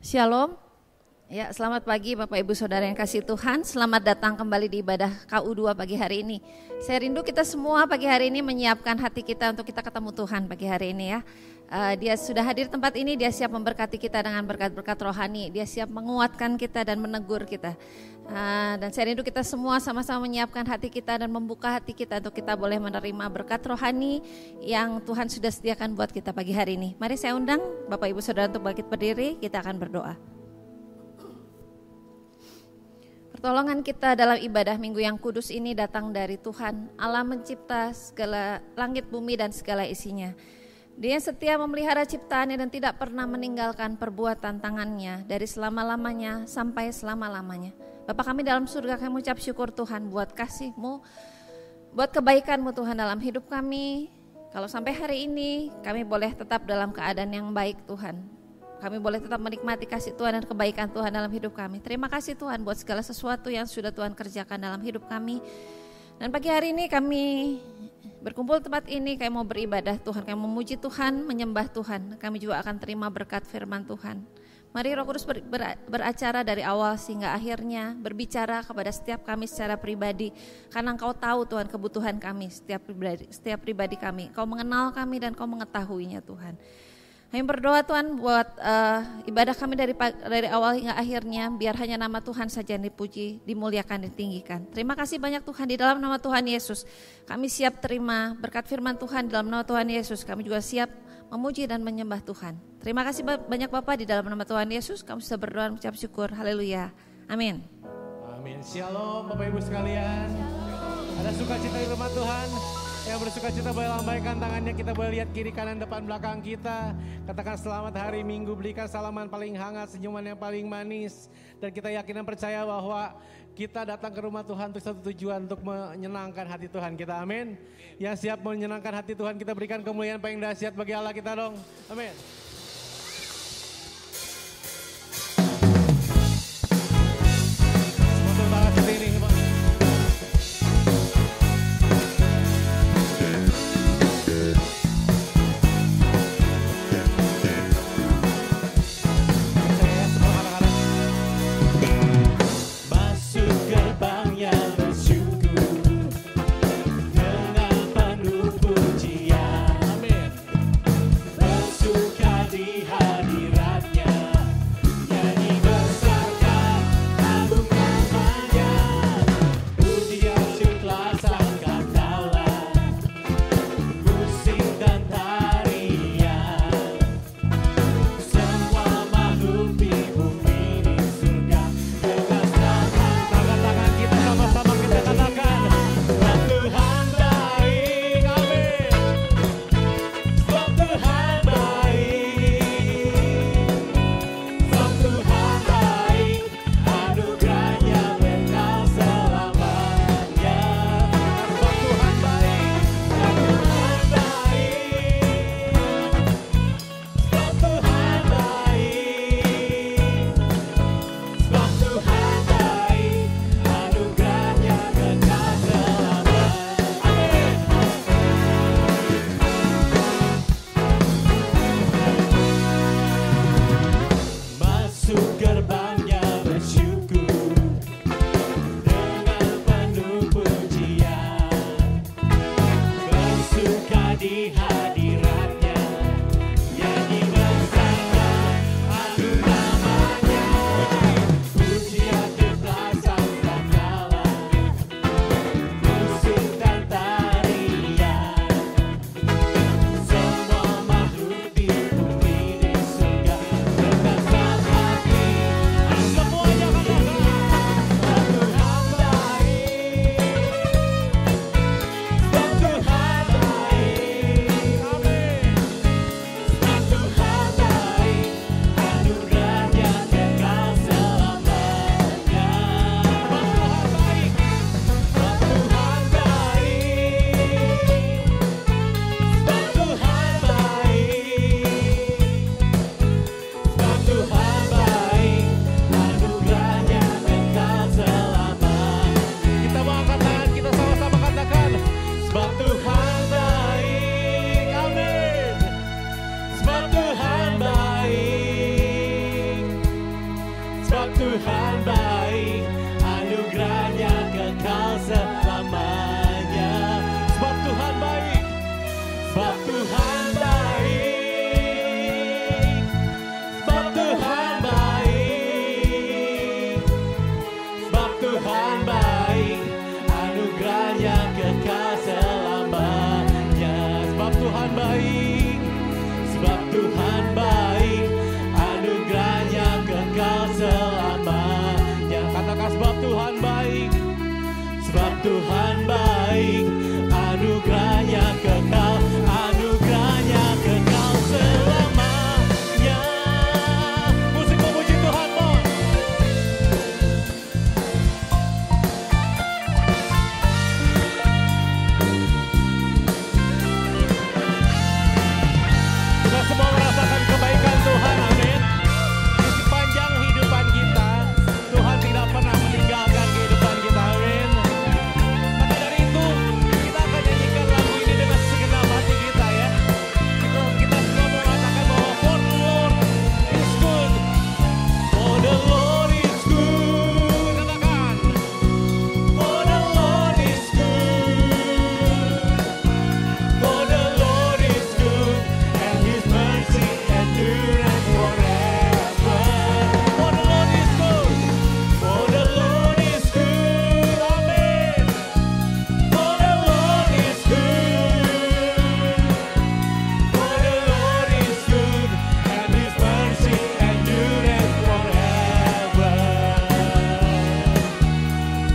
Shalom. Ya, selamat pagi Bapak Ibu Saudara yang kasih Tuhan. Selamat datang kembali di ibadah KU2 pagi hari ini. Saya rindu kita semua pagi hari ini menyiapkan hati kita untuk kita ketemu Tuhan pagi hari ini ya. Dia sudah hadir tempat ini, dia siap memberkati kita dengan berkat-berkat rohani. Dia siap menguatkan kita dan menegur kita. Dan saya rindu kita semua sama-sama menyiapkan hati kita dan membuka hati kita untuk kita boleh menerima berkat rohani yang Tuhan sudah sediakan buat kita pagi hari ini. Mari saya undang Bapak Ibu Saudara untuk bangkit berdiri, kita akan berdoa. Pertolongan kita dalam ibadah minggu yang kudus ini datang dari Tuhan, Allah mencipta segala langit, bumi dan segala isinya. Dia setia memelihara ciptaannya dan tidak pernah meninggalkan perbuatan tangannya dari selama-lamanya sampai selama-lamanya. Bapa kami dalam surga, kami ucap syukur Tuhan buat kasih-Mu, buat kebaikan-Mu Tuhan dalam hidup kami. Kalau sampai hari ini kami boleh tetap dalam keadaan yang baik Tuhan. Kami boleh tetap menikmati kasih Tuhan dan kebaikan Tuhan dalam hidup kami. Terima kasih Tuhan buat segala sesuatu yang sudah Tuhan kerjakan dalam hidup kami. Dan pagi hari ini kami berkumpul tempat ini, kami mau beribadah Tuhan, kami memuji Tuhan, menyembah Tuhan. Kami juga akan terima berkat firman Tuhan. Mari Roh Kudus beracara dari awal sehingga akhirnya, berbicara kepada setiap kami secara pribadi. Karena Engkau tahu Tuhan kebutuhan kami, setiap pribadi kami. Kau mengenal kami dan Kau mengetahuinya Tuhan. Kami berdoa Tuhan buat ibadah kami dari awal hingga akhirnya, biar hanya nama Tuhan saja yang dipuji, dimuliakan, ditinggikan. Terima kasih banyak Tuhan, di dalam nama Tuhan Yesus kami siap terima berkat firman Tuhan. Di dalam nama Tuhan Yesus kami juga siap memuji dan menyembah Tuhan. Terima kasih banyak Bapak, di dalam nama Tuhan Yesus kami sudah berdoa mengucap syukur. Haleluya, amin. Amin. Shalom Bapak Ibu sekalian. Ada sukacita di rumah Tuhan. Yang bersuka cita boleh lambaikan tangannya, kita boleh lihat kiri kanan depan belakang kita. Katakan selamat hari Minggu, berikan salaman paling hangat, senyuman yang paling manis. Dan kita yakin dan percaya bahwa kita datang ke rumah Tuhan untuk satu tujuan, untuk menyenangkan hati Tuhan kita, amin. Yang siap menyenangkan hati Tuhan, kita berikan kemuliaan paling dahsyat bagi Allah kita dong, amin. Semua tangan seperti ini, Bersuka Tuhan baik, anugerahnya kekal selamanya. Sebab Tuhan baik, sebab Tuhan baik, sebab Tuhan baik, sebab Tuhan baik, anugerahnya kekal selamanya. Sebab Tuhan baik, sebab Tuhan baik, anugerahnya kekal selamanya. Katakan sebab Tuhan baik, sebab Tuhan baik, anugerahnya kekal, anugerahnya kekal selamanya. Musik memuji Tuhanmu. Kita semua merasakan kebaikan Tuhan, amin. Di sepanjang hidupan kita, Tuhan tidak pernah meninggalkan kehidupan kita, amin. Maka dari itu, kita akan nyanyikan lagu ini dengan segenap hati kita, ya. Kita semua mengatakan bahwa for the Lord is good, for the Lord is good. Katakan, for the Lord is good, for the Lord is good, and His mercy endureth forever. For the Lord is good, for the Lord is good, amen. For the Lord is good, for the Lord is good, and His mercy endureth forever.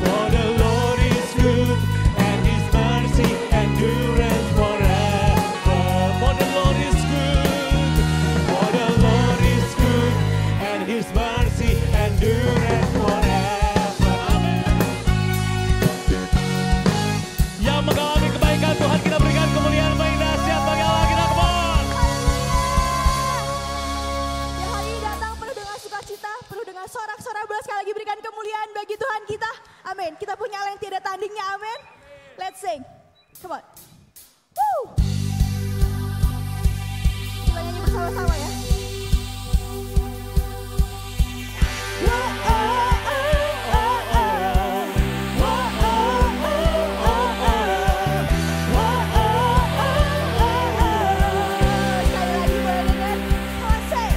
For the Lord is good, and His mercy endureth forever. For the Lord is good, for the Lord is good, and His mercy endureth forever. Amen. Yang mengalami kebaikan Tuhan, kita berikan kemuliaan bagi dahsyat bagi Allah kita, come on. Ya, hari ini datang penuh dengan sukacita, penuh dengan sorak-sorai. Boleh sekali lagi berikan kemuliaan bagi Tuhan kita. Amin. Kita punya Allah yang tidak tandingnya. Amin. Let's sing. Come on. Woo. Kita nyanyi bersama-sama, ya. Sekali lagi boleh dengar. Come on, say.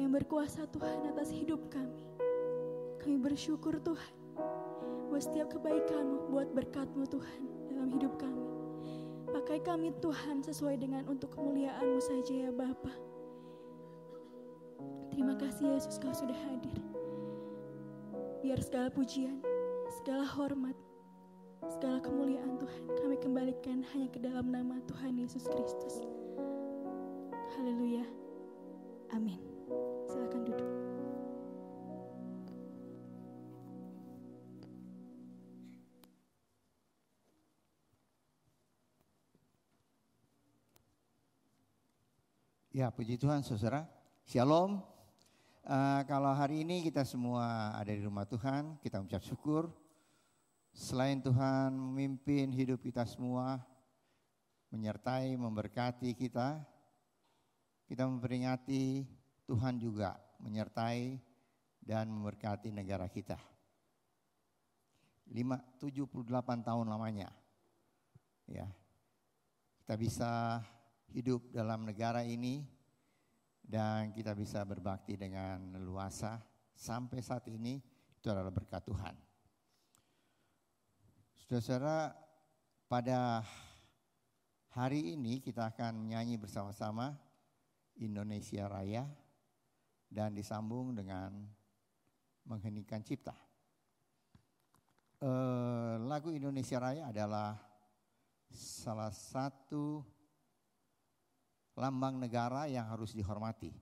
Berkuasa Tuhan atas hidup kami. Kami bersyukur Tuhan buat setiap kebaikan-Mu, buat berkat-Mu Tuhan dalam hidup kami. Pakai kami Tuhan sesuai dengan untuk kemuliaan-Mu saja ya Bapa. Terima kasih Yesus Kau sudah hadir. Biar segala pujian, segala hormat, segala kemuliaan Tuhan kami kembalikan hanya ke dalam nama Tuhan Yesus Kristus. Haleluya. Amin. Silakan duduk. Ya, puji Tuhan saudara. Shalom. Kalau hari ini kita semua ada di rumah Tuhan, kita mengucap syukur. Selain Tuhan memimpin hidup kita semua, menyertai, memberkati kita memperingati Tuhan juga menyertai dan memberkati negara kita. 78 tahun lamanya. Ya. Kita bisa hidup dalam negara ini dan kita bisa berbakti dengan leluasa sampai saat ini, itu adalah berkat Tuhan. Saudara-saudara, pada hari ini kita akan menyanyi bersama-sama Indonesia Raya dan disambung dengan mengheningkan cipta. Lagu Indonesia Raya adalah salah satu lambang negara yang harus dihormati.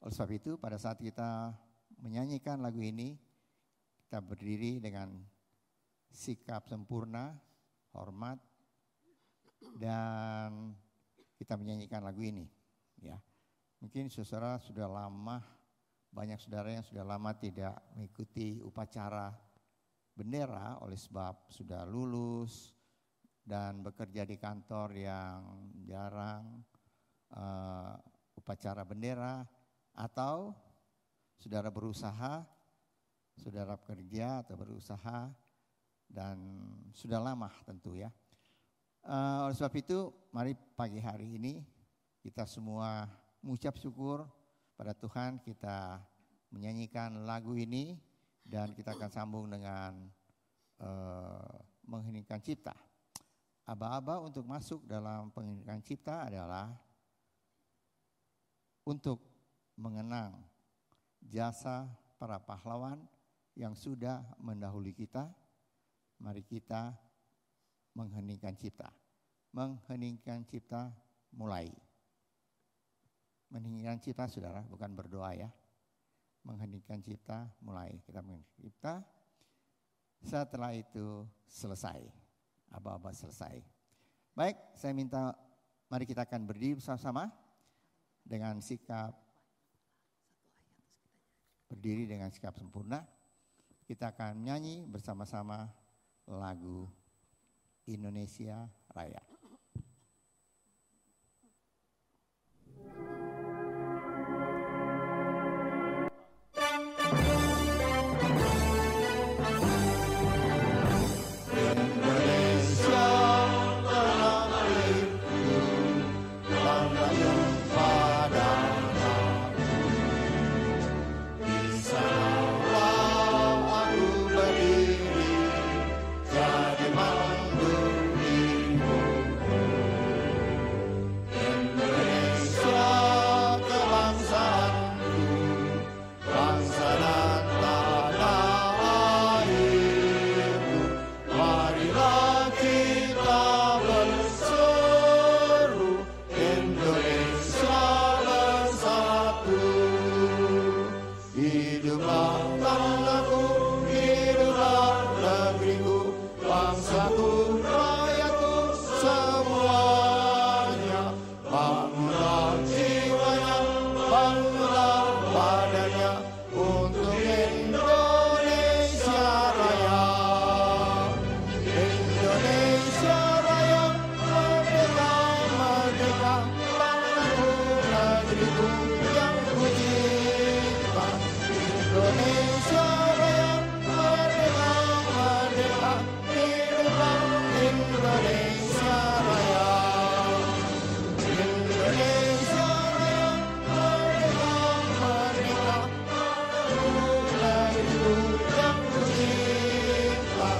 Oleh sebab itu pada saat kita menyanyikan lagu ini, kita berdiri dengan sikap sempurna, hormat, dan kita menyanyikan lagu ini. Ya, mungkin saudara sudah lama, banyak saudara yang sudah lama tidak mengikuti upacara bendera oleh sebab sudah lulus dan bekerja di kantor yang jarang upacara bendera, atau saudara berusaha, saudara bekerja atau berusaha dan sudah lama tentu ya. Oleh sebab itu mari pagi hari ini kita semua mengucap syukur pada Tuhan, kita menyanyikan lagu ini dan kita akan sambung dengan mengheningkan cipta. Aba-aba untuk masuk dalam mengheningkan cipta adalah untuk mengenang jasa para pahlawan yang sudah mendahului kita. Mari kita mengheningkan cipta. Mengheningkan cipta mulai. Mengheningkan cipta saudara, bukan berdoa ya. Mengheningkan cipta mulai. Kita mengheningkan cipta. Setelah itu selesai. Aba-aba selesai. Baik, saya minta mari kita akan berdiri bersama-sama dengan sikap berdiri dengan sikap sempurna. Kita akan menyanyi bersama-sama lagu Indonesia Raya. padanya untuk Indonesia Raya. Indonesia Raya, merdeka, merdeka, tanahku, negeriku yang ku cinta. Indonesia Raya, merdeka, merdeka, hiduplah Indonesia Raya. Indonesia Raya, merdeka, merdeka, tanahku, negeriku yang ku cinta.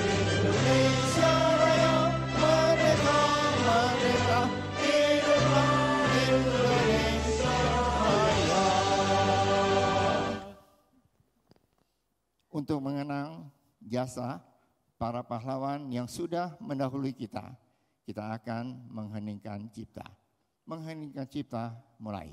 Indonesia Raya, merdeka, merdeka, hiduplah Indonesia Raya. Untuk mengenang jasa para pahlawan yang sudah mendahului kita akan mengheningkan cipta. Mengheningkan cipta mulai.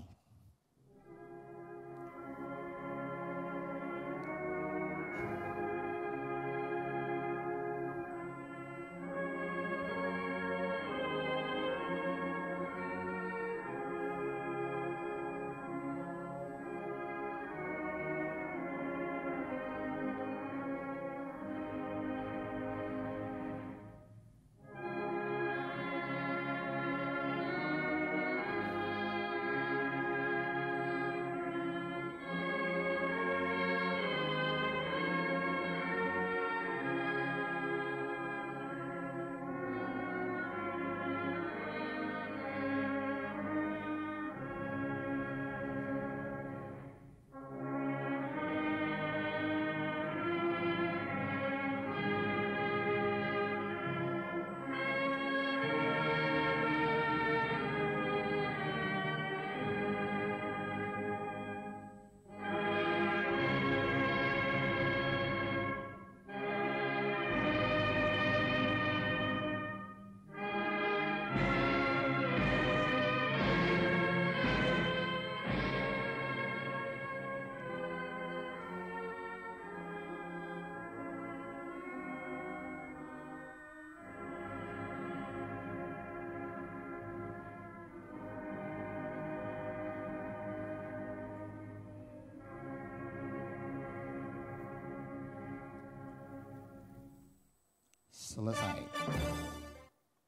Selesai.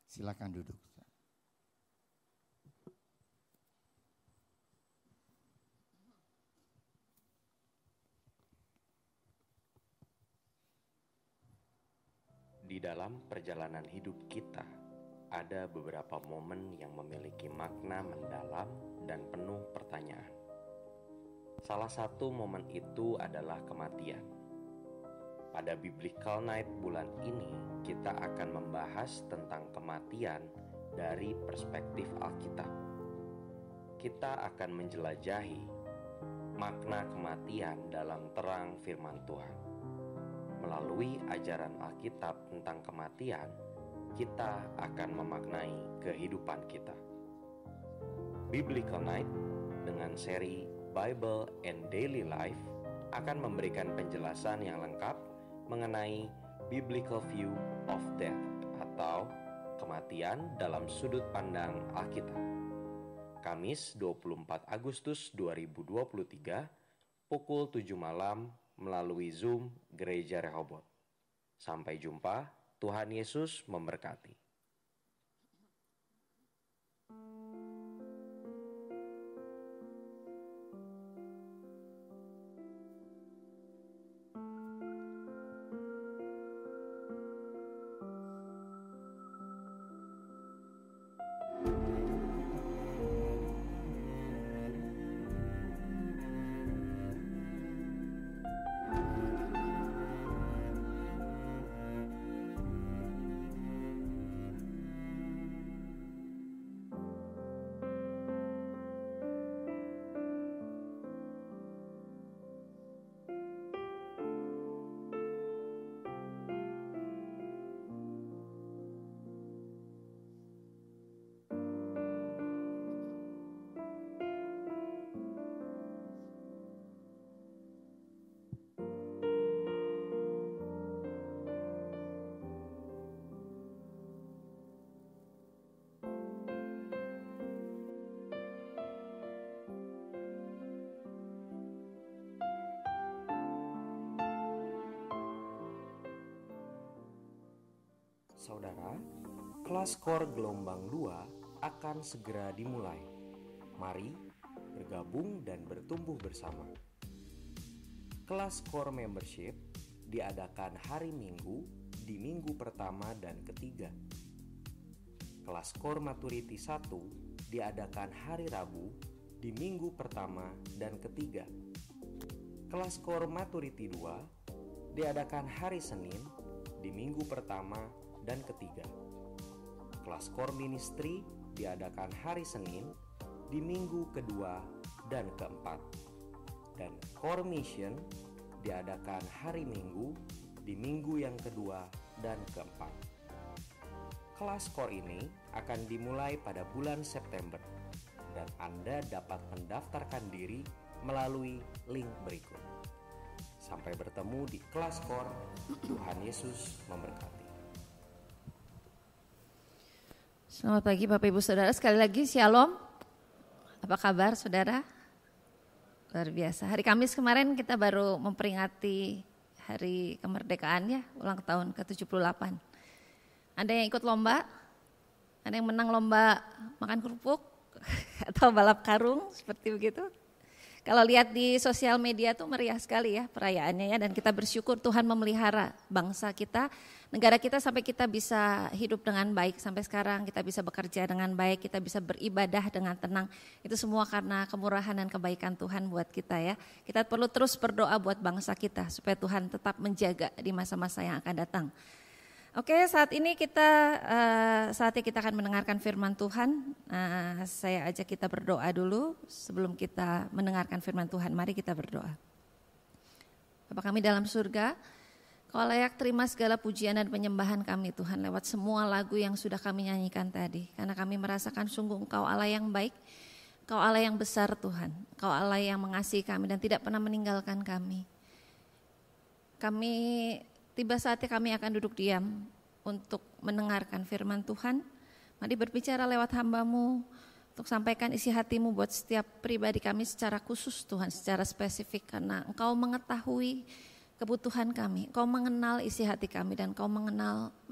Silakan duduk. Di dalam perjalanan hidup kita, ada beberapa momen yang memiliki makna mendalam dan penuh pertanyaan. Salah satu momen itu adalah kematian. Pada Biblical Night bulan ini, kita akan membahas tentang kematian dari perspektif Alkitab. Kita akan menjelajahi makna kematian dalam terang firman Tuhan. Melalui ajaran Alkitab tentang kematian, kita akan memaknai kehidupan kita. Biblical Night dengan seri Bible and Daily Life akan memberikan penjelasan yang lengkap mengenai Biblical View of Death atau kematian dalam sudut pandang Alkitab. Kamis 24 Agustus 2023 pukul 7 malam melalui Zoom Gereja Rehoboth. Sampai jumpa, Tuhan Yesus memberkati. saudara, kelas KOR gelombang 2 akan segera dimulai. Mari bergabung dan bertumbuh bersama. Kelas KOR membership diadakan hari Minggu di minggu pertama dan ketiga. Kelas KOR Maturity 1 diadakan hari Rabu di minggu pertama dan ketiga. Kelas KOR Maturity 2 diadakan hari Senin di minggu pertama dan ketiga. Kelas KOR Ministry diadakan hari Senin di minggu kedua dan keempat. Dan KOR Mission diadakan hari Minggu di minggu yang kedua dan keempat. Kelas KOR ini akan dimulai pada bulan September dan Anda dapat mendaftarkan diri melalui link berikut. Sampai bertemu di kelas KOR. Tuhan Yesus memberkati. Selamat pagi Bapak Ibu Saudara, sekali lagi Shalom. Apa kabar saudara? Luar biasa. Hari Kamis kemarin kita baru memperingati hari kemerdekaan ya, ulang tahun ke-78. Ada yang ikut lomba? Ada yang menang lomba makan kerupuk? Atau balap karung seperti begitu? Kalau lihat di sosial media tuh meriah sekali ya perayaannya ya, dan kita bersyukur Tuhan memelihara bangsa kita, negara kita sampai kita bisa hidup dengan baik sampai sekarang, kita bisa bekerja dengan baik, kita bisa beribadah dengan tenang. Itu semua karena kemurahan dan kebaikan Tuhan buat kita ya. Kita perlu terus berdoa buat bangsa kita supaya Tuhan tetap menjaga di masa-masa yang akan datang. Oke, saat ini saatnya kita akan mendengarkan firman Tuhan. Saya ajak kita berdoa dulu sebelum kita mendengarkan firman Tuhan. Mari kita berdoa. Bapa kami dalam surga, Kau layak terima segala pujian dan penyembahan kami Tuhan lewat semua lagu yang sudah kami nyanyikan tadi. Karena kami merasakan sungguh Engkau Allah yang baik, Engkau Allah yang besar Tuhan. Engkau Allah yang mengasihi kami dan tidak pernah meninggalkan kami. Tiba saatnya kami akan duduk diam untuk mendengarkan firman Tuhan. Mari berbicara lewat hamba-Mu untuk sampaikan isi hati-Mu buat setiap pribadi kami secara khusus Tuhan, secara spesifik. Karena Engkau mengetahui kebutuhan kami, Engkau mengenal isi hati kami dan Engkau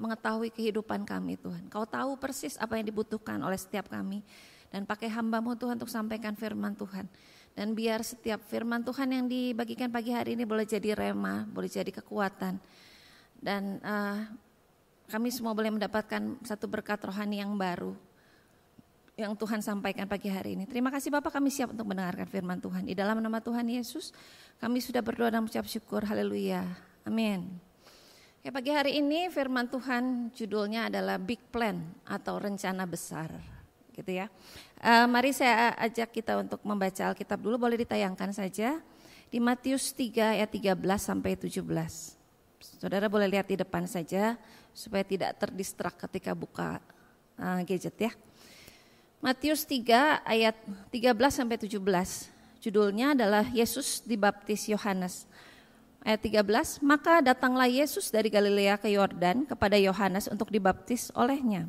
mengetahui kehidupan kami Tuhan. Engkau tahu persis apa yang dibutuhkan oleh setiap kami. Dan pakai hamba-Mu Tuhan untuk sampaikan firman Tuhan. Dan biar setiap firman Tuhan yang dibagikan pagi hari ini boleh jadi rema, boleh jadi kekuatan. Dan kami semua boleh mendapatkan satu berkat rohani yang baru yang Tuhan sampaikan pagi hari ini. Terima kasih Bapak, kami siap untuk mendengarkan firman Tuhan. Di dalam nama Tuhan Yesus kami sudah berdoa dan mengucap syukur. Haleluya. Amin. Ya, pagi hari ini firman Tuhan judulnya adalah Big Plan atau rencana besar. Gitu ya. Mari saya ajak kita untuk membaca Alkitab dulu, boleh ditayangkan saja. Di Matius 3 ayat 13 sampai 17. Saudara boleh lihat di depan saja supaya tidak terdistrak ketika buka gadget ya. Matius 3 ayat 13 sampai 17. Judulnya adalah Yesus dibaptis Yohanes. Ayat 13, maka datanglah Yesus dari Galilea ke Yordan kepada Yohanes untuk dibaptis olehnya.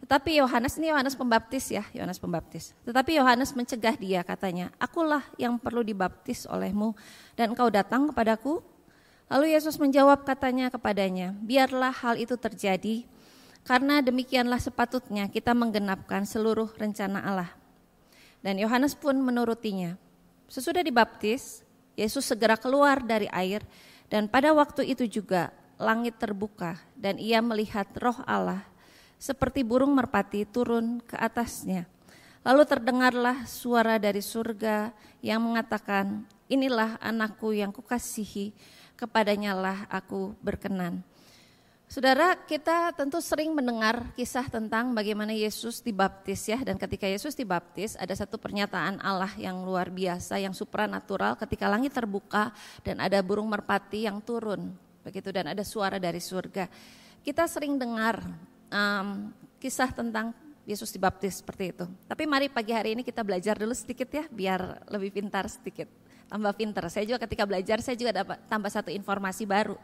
Tetapi Yohanes, ini Yohanes Pembaptis ya, Yohanes Pembaptis. Tetapi Yohanes mencegah dia, katanya, akulah yang perlu dibaptis olehmu dan engkau datang kepadaku. Lalu Yesus menjawab katanya kepadanya, biarlah hal itu terjadi, karena demikianlah sepatutnya kita menggenapkan seluruh rencana Allah. Dan Yohanes pun menurutinya. Sesudah dibaptis, Yesus segera keluar dari air, dan pada waktu itu juga langit terbuka, dan ia melihat Roh Allah seperti burung merpati turun ke atasnya. Lalu terdengarlah suara dari surga yang mengatakan, inilah anakku yang kukasihi, kepadanya lah aku berkenan. Saudara, kita tentu sering mendengar kisah tentang bagaimana Yesus dibaptis ya. Dan ketika Yesus dibaptis ada satu pernyataan Allah yang luar biasa, yang supranatural ketika langit terbuka dan ada burung merpati yang turun. Begitu, dan ada suara dari surga. Kita sering dengar kisah tentang Yesus dibaptis seperti itu. Tapi mari pagi hari ini kita belajar dulu sedikit ya, biar lebih pintar sedikit. Tambah pintar. Saya juga ketika belajar saya juga dapat tambah satu informasi baru.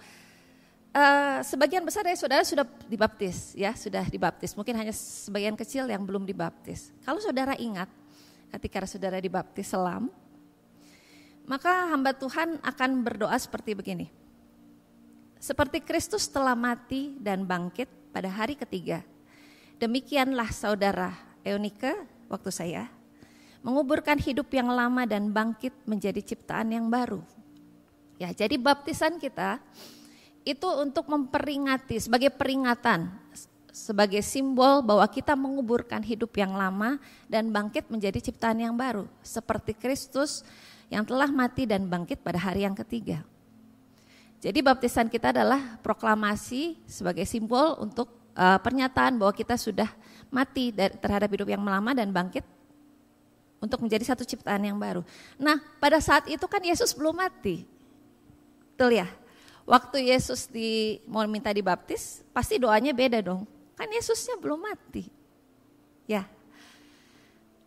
Sebagian besar dari saudara sudah dibaptis ya, sudah dibaptis. Mungkin hanya sebagian kecil yang belum dibaptis. Kalau saudara ingat ketika saudara dibaptis selam, maka hamba Tuhan akan berdoa seperti begini. Seperti Kristus telah mati dan bangkit, pada hari ketiga. Demikianlah saudara Eunike, waktu saya, menguburkan hidup yang lama dan bangkit menjadi ciptaan yang baru. Ya, jadi baptisan kita itu untuk memperingati, sebagai peringatan, sebagai simbol bahwa kita menguburkan hidup yang lama dan bangkit menjadi ciptaan yang baru. Seperti Kristus yang telah mati dan bangkit pada hari yang ketiga. Jadi baptisan kita adalah proklamasi sebagai simbol untuk pernyataan bahwa kita sudah mati terhadap hidup yang lama dan bangkit untuk menjadi satu ciptaan yang baru. Nah, pada saat itu kan Yesus belum mati. Betul ya? Waktu Yesus mau minta dibaptis, pasti doanya beda dong. Kan Yesusnya belum mati. Ya.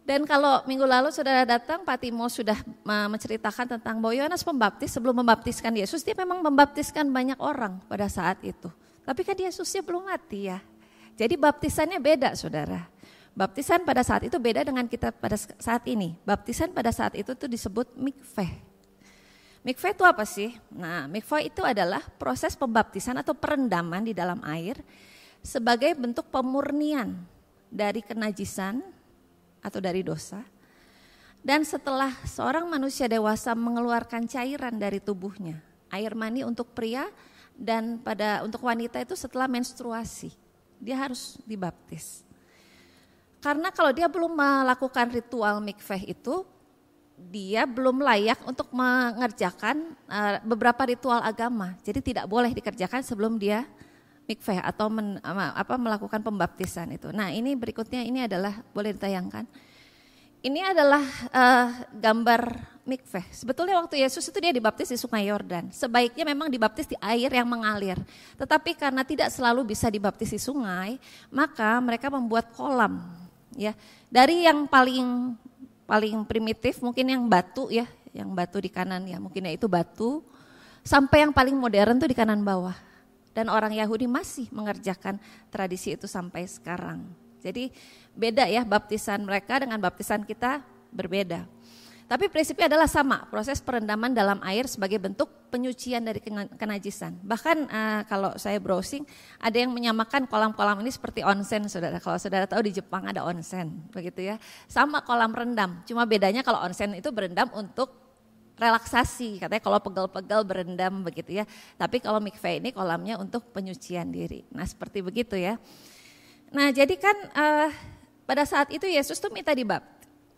Dan kalau minggu lalu saudara datang, Pak Timo sudah menceritakan tentang bahwa Yohanes Pembaptis sebelum membaptiskan Yesus, dia memang membaptiskan banyak orang pada saat itu. Tapi kan Yesusnya belum mati ya. Jadi baptisannya beda saudara. Baptisan pada saat itu beda dengan kita pada saat ini. Baptisan pada saat itu tuh disebut mikveh. Mikveh itu apa sih? Nah, mikveh itu adalah proses pembaptisan atau perendaman di dalam air sebagai bentuk pemurnian dari kenajisan atau dari dosa. Dan setelah seorang manusia dewasa mengeluarkan cairan dari tubuhnya, air mani untuk pria dan untuk wanita itu setelah menstruasi, dia harus dibaptis. Karena kalau dia belum melakukan ritual mikveh itu, dia belum layak untuk mengerjakan beberapa ritual agama. Jadi tidak boleh dikerjakan sebelum dia mikveh atau melakukan pembaptisan itu. Nah ini berikutnya, ini adalah, boleh ditayangkan. Ini adalah gambar mikveh. Sebetulnya waktu Yesus itu dia dibaptis di Sungai Yordan. Sebaiknya memang dibaptis di air yang mengalir. Tetapi karena tidak selalu bisa dibaptis di sungai, maka mereka membuat kolam. Ya, dari yang paling primitif mungkin yang batu ya, yang batu di kanan ya, mungkin itu batu, sampai yang paling modern tuh di kanan bawah. Dan orang Yahudi masih mengerjakan tradisi itu sampai sekarang. Jadi beda ya, baptisan mereka dengan baptisan kita berbeda. Tapi prinsipnya adalah sama, proses perendaman dalam air sebagai bentuk penyucian dari kenajisan. Bahkan kalau saya browsing, ada yang menyamakan kolam-kolam ini seperti onsen, saudara. Kalau saudara tahu di Jepang ada onsen, begitu ya. Sama kolam rendam, cuma bedanya kalau onsen itu berendam untuk relaksasi, katanya kalau pegel-pegel berendam begitu ya. Tapi kalau mikveh ini kolamnya untuk penyucian diri. Nah seperti begitu ya. Nah jadi kan pada saat itu Yesus tuh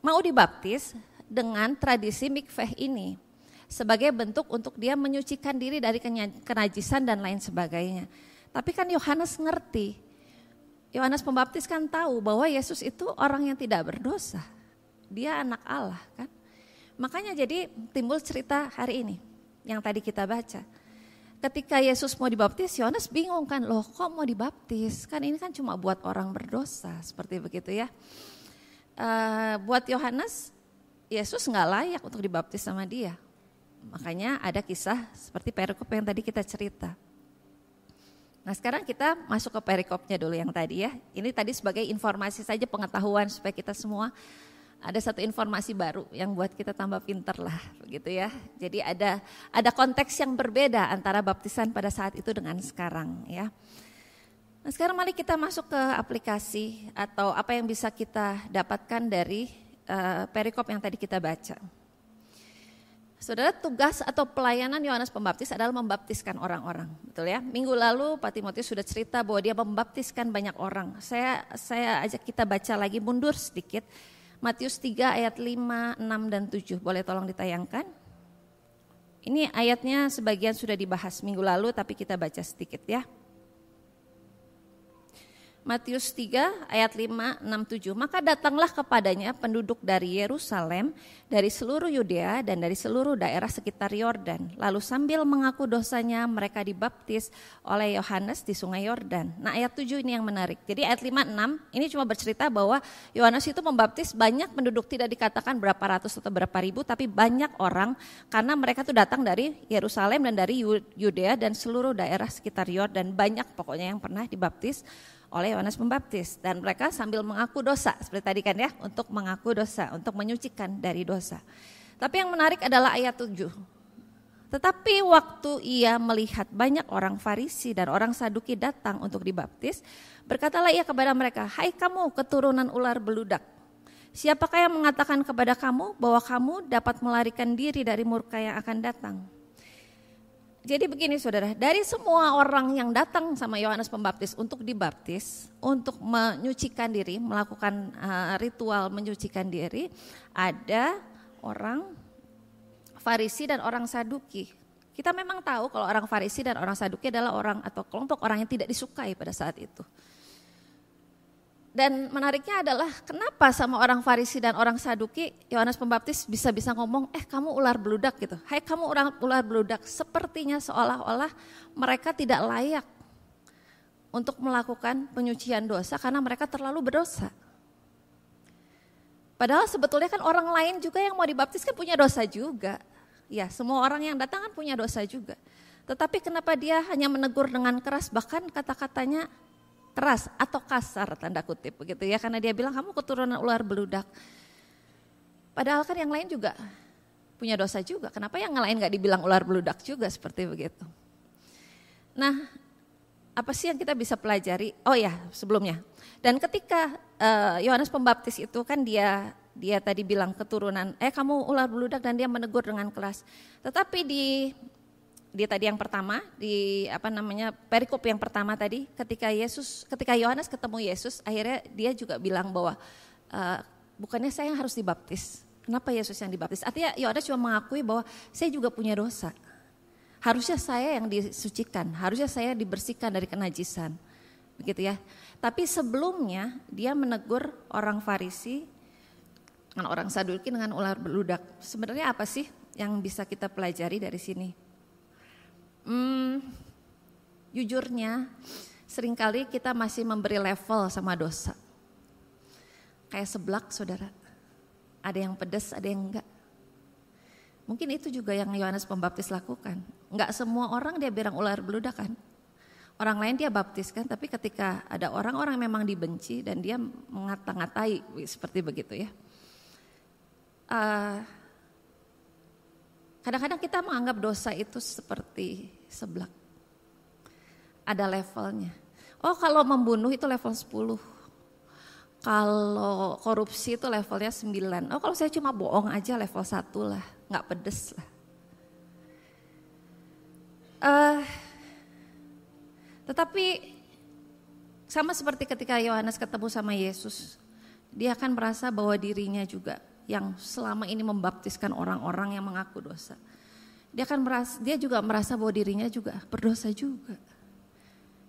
mau dibaptis dengan tradisi mikveh ini sebagai bentuk untuk dia menyucikan diri dari kenajisan dan lain sebagainya. Tapi kan Yohanes ngerti, Yohanes Pembaptis kan tahu bahwa Yesus itu orang yang tidak berdosa, dia anak Allah kan. Makanya jadi timbul cerita hari ini yang tadi kita baca. Ketika Yesus mau dibaptis, Yohanes bingung kan, loh kok mau dibaptis? Kan ini kan cuma buat orang berdosa, seperti begitu ya. Buat Yohanes, Yesus nggak layak untuk dibaptis sama dia. Makanya ada kisah seperti perikop yang tadi kita cerita. Nah sekarang kita masuk ke perikopnya dulu yang tadi ya. Ini tadi sebagai informasi saja, pengetahuan supaya kita semua ada satu informasi baru yang buat kita tambah pinter lah, begitu ya. Jadi ada konteks yang berbeda antara baptisan pada saat itu dengan sekarang ya. Nah sekarang mari kita masuk ke aplikasi atau apa yang bisa kita dapatkan dari perikop yang tadi kita baca. Saudara, tugas atau pelayanan Yohanes Pembaptis adalah membaptiskan orang-orang, betul ya. Minggu lalu Pak Timotius sudah cerita bahwa dia membaptiskan banyak orang. Saya ajak kita baca lagi, mundur sedikit. Matius 3 ayat 5, 6, dan 7, boleh tolong ditayangkan. Ini ayatnya sebagian sudah dibahas minggu lalu tapi kita baca sedikit ya. Matius 3 ayat 5, 6, 7. Maka datanglah kepadanya penduduk dari Yerusalem, dari seluruh Yudea dan dari seluruh daerah sekitar Yordan. Lalu sambil mengaku dosanya mereka dibaptis oleh Yohanes di sungai Yordan. Nah ayat 7 ini yang menarik. Jadi ayat 5, 6 ini cuma bercerita bahwa Yohanes itu membaptis banyak penduduk, tidak dikatakan berapa ratus atau berapa ribu, tapi banyak orang karena mereka tuh datang dari Yerusalem dan dari Yudea dan seluruh daerah sekitar Yordan. Banyak pokoknya yang pernah dibaptis oleh Yohanes Pembaptis, dan mereka sambil mengaku dosa seperti tadi kan ya, untuk mengaku dosa, untuk menyucikan dari dosa. Tapi yang menarik adalah ayat 7. Tetapi waktu ia melihat banyak orang Farisi dan orang Saduki datang untuk dibaptis, berkatalah ia kepada mereka, "Hai kamu keturunan ular beludak, siapakah yang mengatakan kepada kamu bahwa kamu dapat melarikan diri dari murka yang akan datang?" Jadi begini saudara, dari semua orang yang datang sama Yohanes Pembaptis untuk dibaptis, untuk menyucikan diri, melakukan ritual menyucikan diri, ada orang Farisi dan orang Saduki. Kita memang tahu kalau orang Farisi dan orang Saduki adalah orang atau kelompok orang yang tidak disukai pada saat itu. Dan menariknya adalah kenapa sama orang Farisi dan orang Saduki Yohanes Pembaptis bisa ngomong, kamu ular beludak gitu. Hai kamu ular beludak, sepertinya seolah-olah mereka tidak layak untuk melakukan penyucian dosa karena mereka terlalu berdosa. Padahal sebetulnya kan orang lain juga yang mau dibaptis kan punya dosa juga. Ya, semua orang yang datang kan punya dosa juga. Tetapi kenapa dia hanya menegur dengan keras, bahkan kata-katanya keras atau kasar tanda kutip begitu ya, karena dia bilang kamu keturunan ular beludak. Padahal kan yang lain juga punya dosa juga, kenapa yang lain gak dibilang ular beludak juga seperti begitu. Nah, apa sih yang kita bisa pelajari? Oh ya, sebelumnya. Dan ketika Yohanes Pembaptis itu kan dia tadi bilang keturunan, kamu ular beludak, dan dia menegur dengan keras. Tetapi di tadi yang pertama, di perikop yang pertama tadi, ketika Yohanes ketemu Yesus, akhirnya dia juga bilang bahwa bukannya saya yang harus dibaptis. Kenapa Yesus yang dibaptis? Artinya Yohanes cuma mengakui bahwa saya juga punya dosa. Harusnya saya yang disucikan, harusnya saya dibersihkan dari kenajisan. Begitu ya. Tapi sebelumnya dia menegur orang Farisi dengan orang Saduki dengan ular beludak. Sebenarnya apa sih yang bisa kita pelajari dari sini? Jujurnya seringkali kita masih memberi level sama dosa. Kayak seblak saudara, ada yang pedas ada yang enggak. Mungkin itu juga yang Yohanes Pembaptis lakukan. Enggak semua orang dia bilang ular beludak kan. Orang lain dia baptiskan, tapi ketika ada orang-orang yang memang dibenci dan dia mengata-ngatai seperti begitu ya. Kadang-kadang kita menganggap dosa itu seperti seblak. Ada levelnya. Oh kalau membunuh itu level 10. Kalau korupsi itu levelnya 9. Oh kalau saya cuma bohong aja level 1 lah, gak pedes lah. Tetapi sama seperti ketika Yohanes ketemu sama Yesus, dia akan merasa bahwa dirinya juga yang selama ini membaptiskan orang-orang yang mengaku dosa. Dia juga merasa bahwa dirinya juga berdosa juga.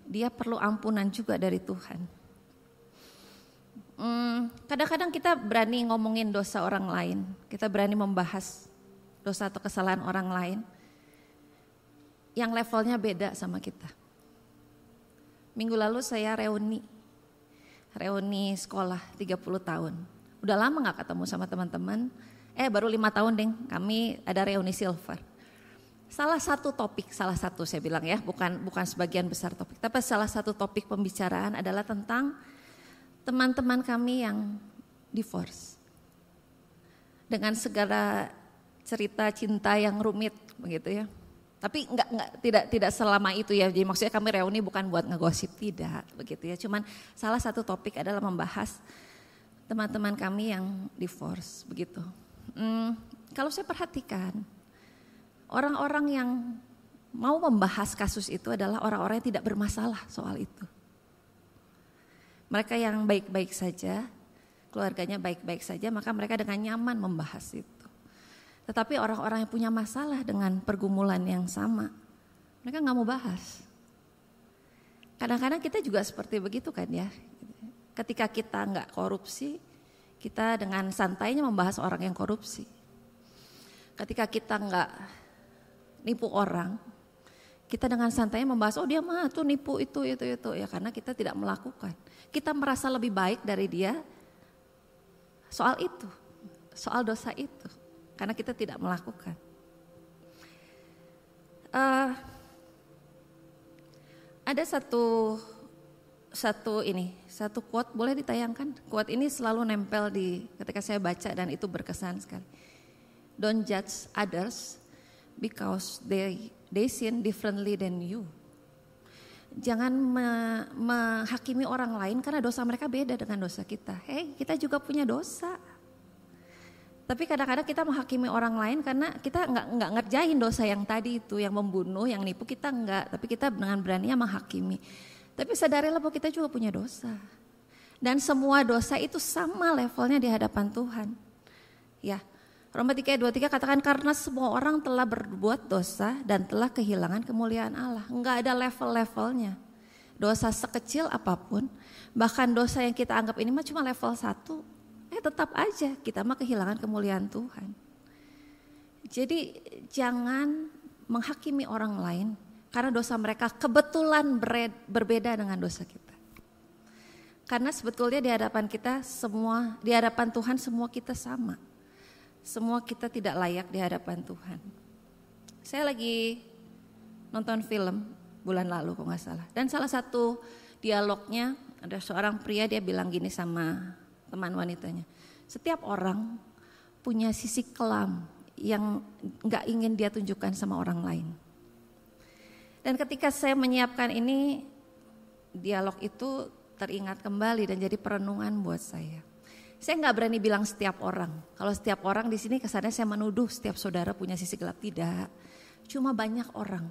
Dia perlu ampunan juga dari Tuhan. Kadang-kadang kita berani ngomongin dosa orang lain, kita berani membahas dosa atau kesalahan orang lain yang levelnya beda sama kita. Minggu lalu saya reuni sekolah 30 tahun. Udah lama gak ketemu sama teman-teman, baru 5 tahun deh kami ada reuni silver. Salah satu saya bilang ya, bukan sebagian besar topik, tapi salah satu topik pembicaraan adalah tentang teman-teman kami yang divorce. Dengan segala cerita cinta yang rumit begitu ya. Tapi tidak selama itu ya. Jadi maksudnya kami reuni bukan buat ngegosip, tidak begitu ya. Cuman salah satu topik adalah membahas teman-teman kami yang divorce begitu. Kalau saya perhatikan orang-orang yang mau membahas kasus itu adalah orang-orang yang tidak bermasalah soal itu. Mereka yang baik-baik saja, keluarganya baik-baik saja, maka mereka dengan nyaman membahas itu. Tetapi orang-orang yang punya masalah dengan pergumulan yang sama, mereka gak mau bahas. Kadang-kadang kita juga seperti begitu kan ya. Ketika kita gak korupsi, kita dengan santainya membahas orang yang korupsi. Ketika kita gak nipu orang, kita dengan santainya membahas, oh dia mah tuh nipu itu ya, karena kita tidak melakukan. Kita merasa lebih baik dari dia soal itu, soal dosa itu, karena kita tidak melakukan. Ada satu quote, boleh ditayangkan? Quote ini selalu nempel ketika saya baca dan itu berkesan sekali. Don't judge others because they sin differently than you. Jangan menghakimi orang lain karena dosa mereka beda dengan dosa kita. Kita juga punya dosa. Tapi kadang-kadang kita menghakimi orang lain karena kita nggak ngerjain dosa yang tadi itu, yang membunuh, yang nipu, kita enggak. Tapi kita dengan beraninya menghakimi. Tapi sadarilah bahwa kita juga punya dosa. Dan semua dosa itu sama levelnya di hadapan Tuhan. Ya, Roma 3:23 katakan karena semua orang telah berbuat dosa dan telah kehilangan kemuliaan Allah. Enggak ada level-levelnya. Dosa sekecil apapun, bahkan dosa yang kita anggap ini mah cuma level 1, tetap aja kita mah kehilangan kemuliaan Tuhan. Jadi jangan menghakimi orang lain karena dosa mereka kebetulan berbeda dengan dosa kita. Karena sebetulnya di hadapan kita semua, di hadapan Tuhan semua kita sama. Semua kita tidak layak di hadapan Tuhan. Saya lagi nonton film bulan lalu kalau nggak salah. Dan salah satu dialognya ada seorang pria, dia bilang gini sama teman wanitanya. Setiap orang punya sisi kelam yang nggak ingin dia tunjukkan sama orang lain. Dan ketika saya menyiapkan ini, dialog itu teringat kembali dan jadi perenungan buat saya. Saya nggak berani bilang setiap orang. Kalau setiap orang di sini kesannya saya menuduh setiap saudara punya sisi gelap. Tidak. Cuma banyak orang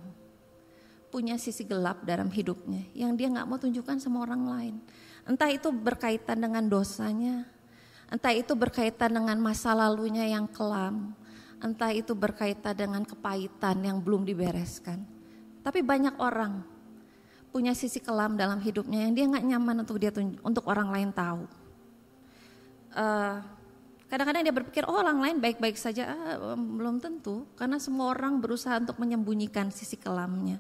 punya sisi gelap dalam hidupnya yang dia nggak mau tunjukkan sama orang lain. Entah itu berkaitan dengan dosanya, entah itu berkaitan dengan masa lalunya yang kelam, entah itu berkaitan dengan kepahitan yang belum dibereskan. Tapi banyak orang punya sisi kelam dalam hidupnya yang dia nggak nyaman untuk orang lain tahu. Kadang-kadang dia berpikir orang lain baik-baik saja, belum tentu, karena semua orang berusaha untuk menyembunyikan sisi kelamnya.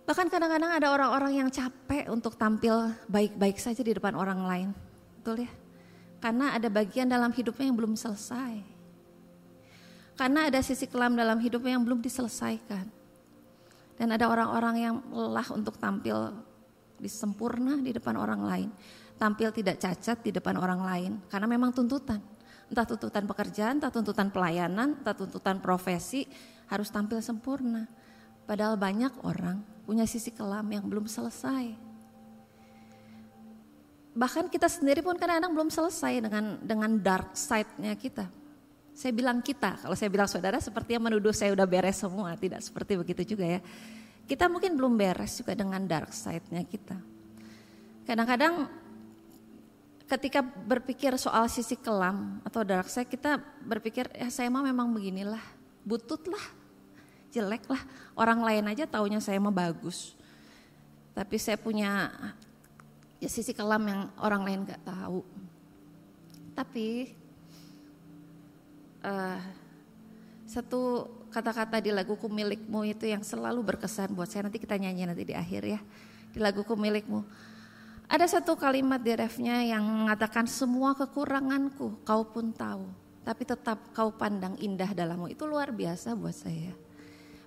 Bahkan kadang-kadang ada orang-orang yang capek untuk tampil baik-baik saja di depan orang lain, betul ya? Karena ada bagian dalam hidupnya yang belum selesai. Karena ada sisi kelam dalam hidupnya yang belum diselesaikan. Dan ada orang-orang yang lelah untuk tampil sempurna di depan orang lain. Tampil tidak cacat di depan orang lain. Karena memang tuntutan. Entah tuntutan pekerjaan, entah tuntutan pelayanan, entah tuntutan profesi. Harus tampil sempurna. Padahal banyak orang punya sisi kelam yang belum selesai. Bahkan kita sendiri pun kadang-kadang belum selesai dengan dark side-nya kita. Saya bilang kita, kalau saya bilang saudara sepertinya menuduh saya udah beres semua, tidak seperti begitu juga ya. Kita mungkin belum beres juga dengan dark side-nya kita. Kadang-kadang ketika berpikir soal sisi kelam atau dark side, kita berpikir ya saya mah memang beginilah, butut lah, jelek lah. Orang lain aja taunya saya mah bagus. Tapi saya punya ya sisi kelam yang orang lain gak tahu. Tapi satu kata-kata di laguku Milikmu itu yang selalu berkesan buat saya, nanti kita nyanyi nanti di akhir ya. Di laguku Milikmu ada satu kalimat di refnya yang mengatakan semua kekuranganku kau pun tahu, tapi tetap kau pandang indah dalammu. Itu luar biasa buat saya.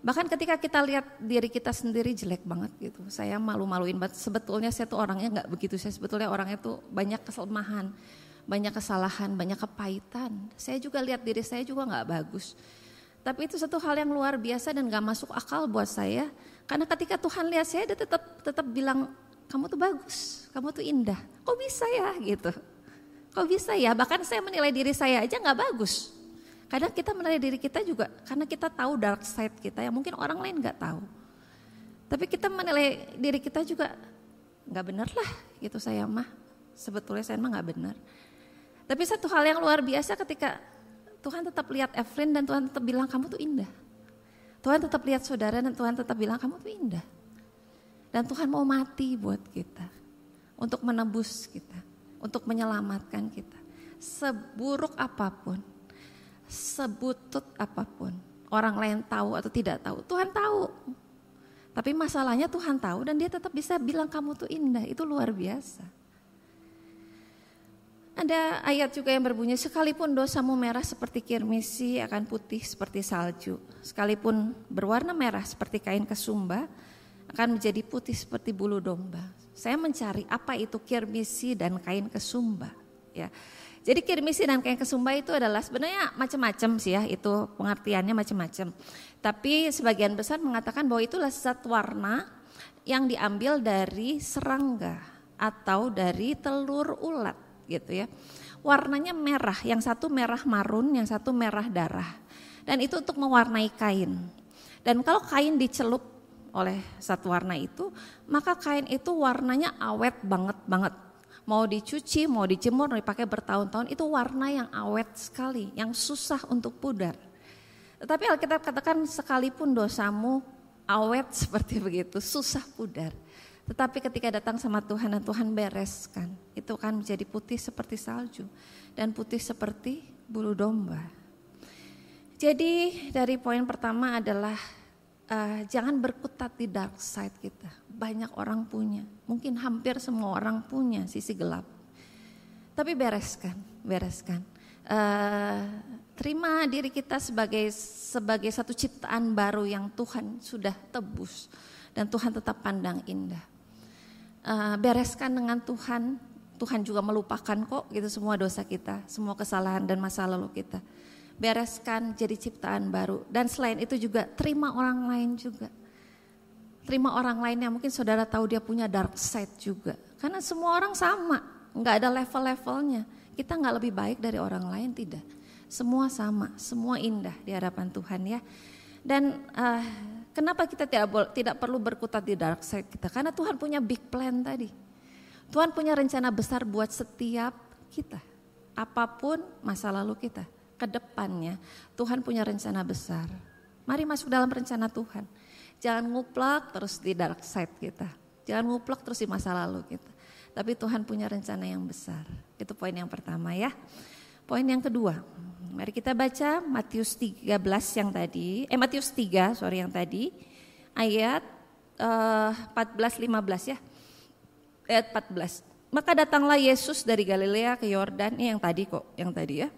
Bahkan ketika kita lihat diri kita sendiri jelek banget gitu, saya malu-maluin banget. Sebetulnya saya tuh orangnya gak begitu, saya sebetulnya orangnya tuh banyak kesalahan, banyak kesalahan, banyak kepahitan. Saya juga lihat diri saya juga gak bagus. Tapi itu satu hal yang luar biasa dan gak masuk akal buat saya. Karena ketika Tuhan lihat saya, dia tetap bilang, kamu tuh bagus, kamu tuh indah. Kok bisa ya gitu? Kok bisa ya? Bahkan saya menilai diri saya aja gak bagus. Kadang kita menilai diri kita juga karena kita tahu dark side kita yang mungkin orang lain gak tahu. Tapi kita menilai diri kita juga gak benar lah gitu saya mah. Sebetulnya saya mah gak benar. Tapi satu hal yang luar biasa ketika Tuhan tetap lihat Evelyn dan Tuhan tetap bilang kamu tuh indah. Tuhan tetap lihat saudara dan Tuhan tetap bilang kamu tuh indah. Dan Tuhan mau mati buat kita. Untuk menebus kita. Untuk menyelamatkan kita. Seburuk apapun. Sebutut apapun. Orang lain tahu atau tidak tahu. Tuhan tahu. Tapi masalahnya Tuhan tahu dan dia tetap bisa bilang kamu tuh indah. Itu luar biasa. Ada ayat juga yang berbunyi, sekalipun dosamu merah seperti kirmisi akan putih seperti salju. Sekalipun berwarna merah seperti kain kesumba akan menjadi putih seperti bulu domba. Saya mencari apa itu kirmisi dan kain kesumba. Ya, Jadi kirmisi dan kain kesumba itu adalah sebenarnya macam-macam sih ya, itu pengertiannya macam-macam. Tapi sebagian besar mengatakan bahwa itulah zat warna yang diambil dari serangga atau dari telur ulat gitu ya. Warnanya merah, yang satu merah marun, yang satu merah darah. Dan itu untuk mewarnai kain. Dan kalau kain dicelup oleh zat warna itu, maka kain itu warnanya awet banget. Mau dicuci, mau dijemur, mau dipakai bertahun-tahun, itu warna yang awet sekali, yang susah untuk pudar. Tetapi Alkitab katakan sekalipun dosamu awet seperti begitu, susah pudar. Tetapi ketika datang sama Tuhan dan Tuhan bereskan, itu kan menjadi putih seperti salju dan putih seperti bulu domba. Jadi dari poin pertama adalah jangan berkutat di dark side kita. Banyak orang punya, mungkin hampir semua orang punya sisi gelap. Tapi bereskan. Terima diri kita sebagai satu ciptaan baru yang Tuhan sudah tebus dan Tuhan tetap pandang indah. Bereskan dengan Tuhan. Tuhan juga melupakan kok gitu semua dosa kita, semua kesalahan dan masa lalu kita. Bereskan jadi ciptaan baru. Dan selain itu juga terima orang lain juga. Terima orang lain yang mungkin saudara tahu dia punya dark side juga. Karena semua orang sama, gak ada level-levelnya. Kita gak lebih baik dari orang lain, tidak. Semua sama, semua indah di hadapan Tuhan ya. Dan kenapa kita tidak perlu berkutat di dark side kita? Karena Tuhan punya big plan tadi. Tuhan punya rencana besar buat setiap kita. Apapun masa lalu kita. Ke depannya Tuhan punya rencana besar. Mari masuk dalam rencana Tuhan. Jangan nguplak terus di dark side kita. Jangan nguplak terus di masa lalu kita. Tapi Tuhan punya rencana yang besar. Itu poin yang pertama ya. Poin yang kedua. Mari kita baca Matius 13 yang tadi. Matius 3 yang tadi. Ayat 14-15 ya. Ayat 14. Maka datanglah Yesus dari Galilea ke Yordan. Ini yang tadi ya.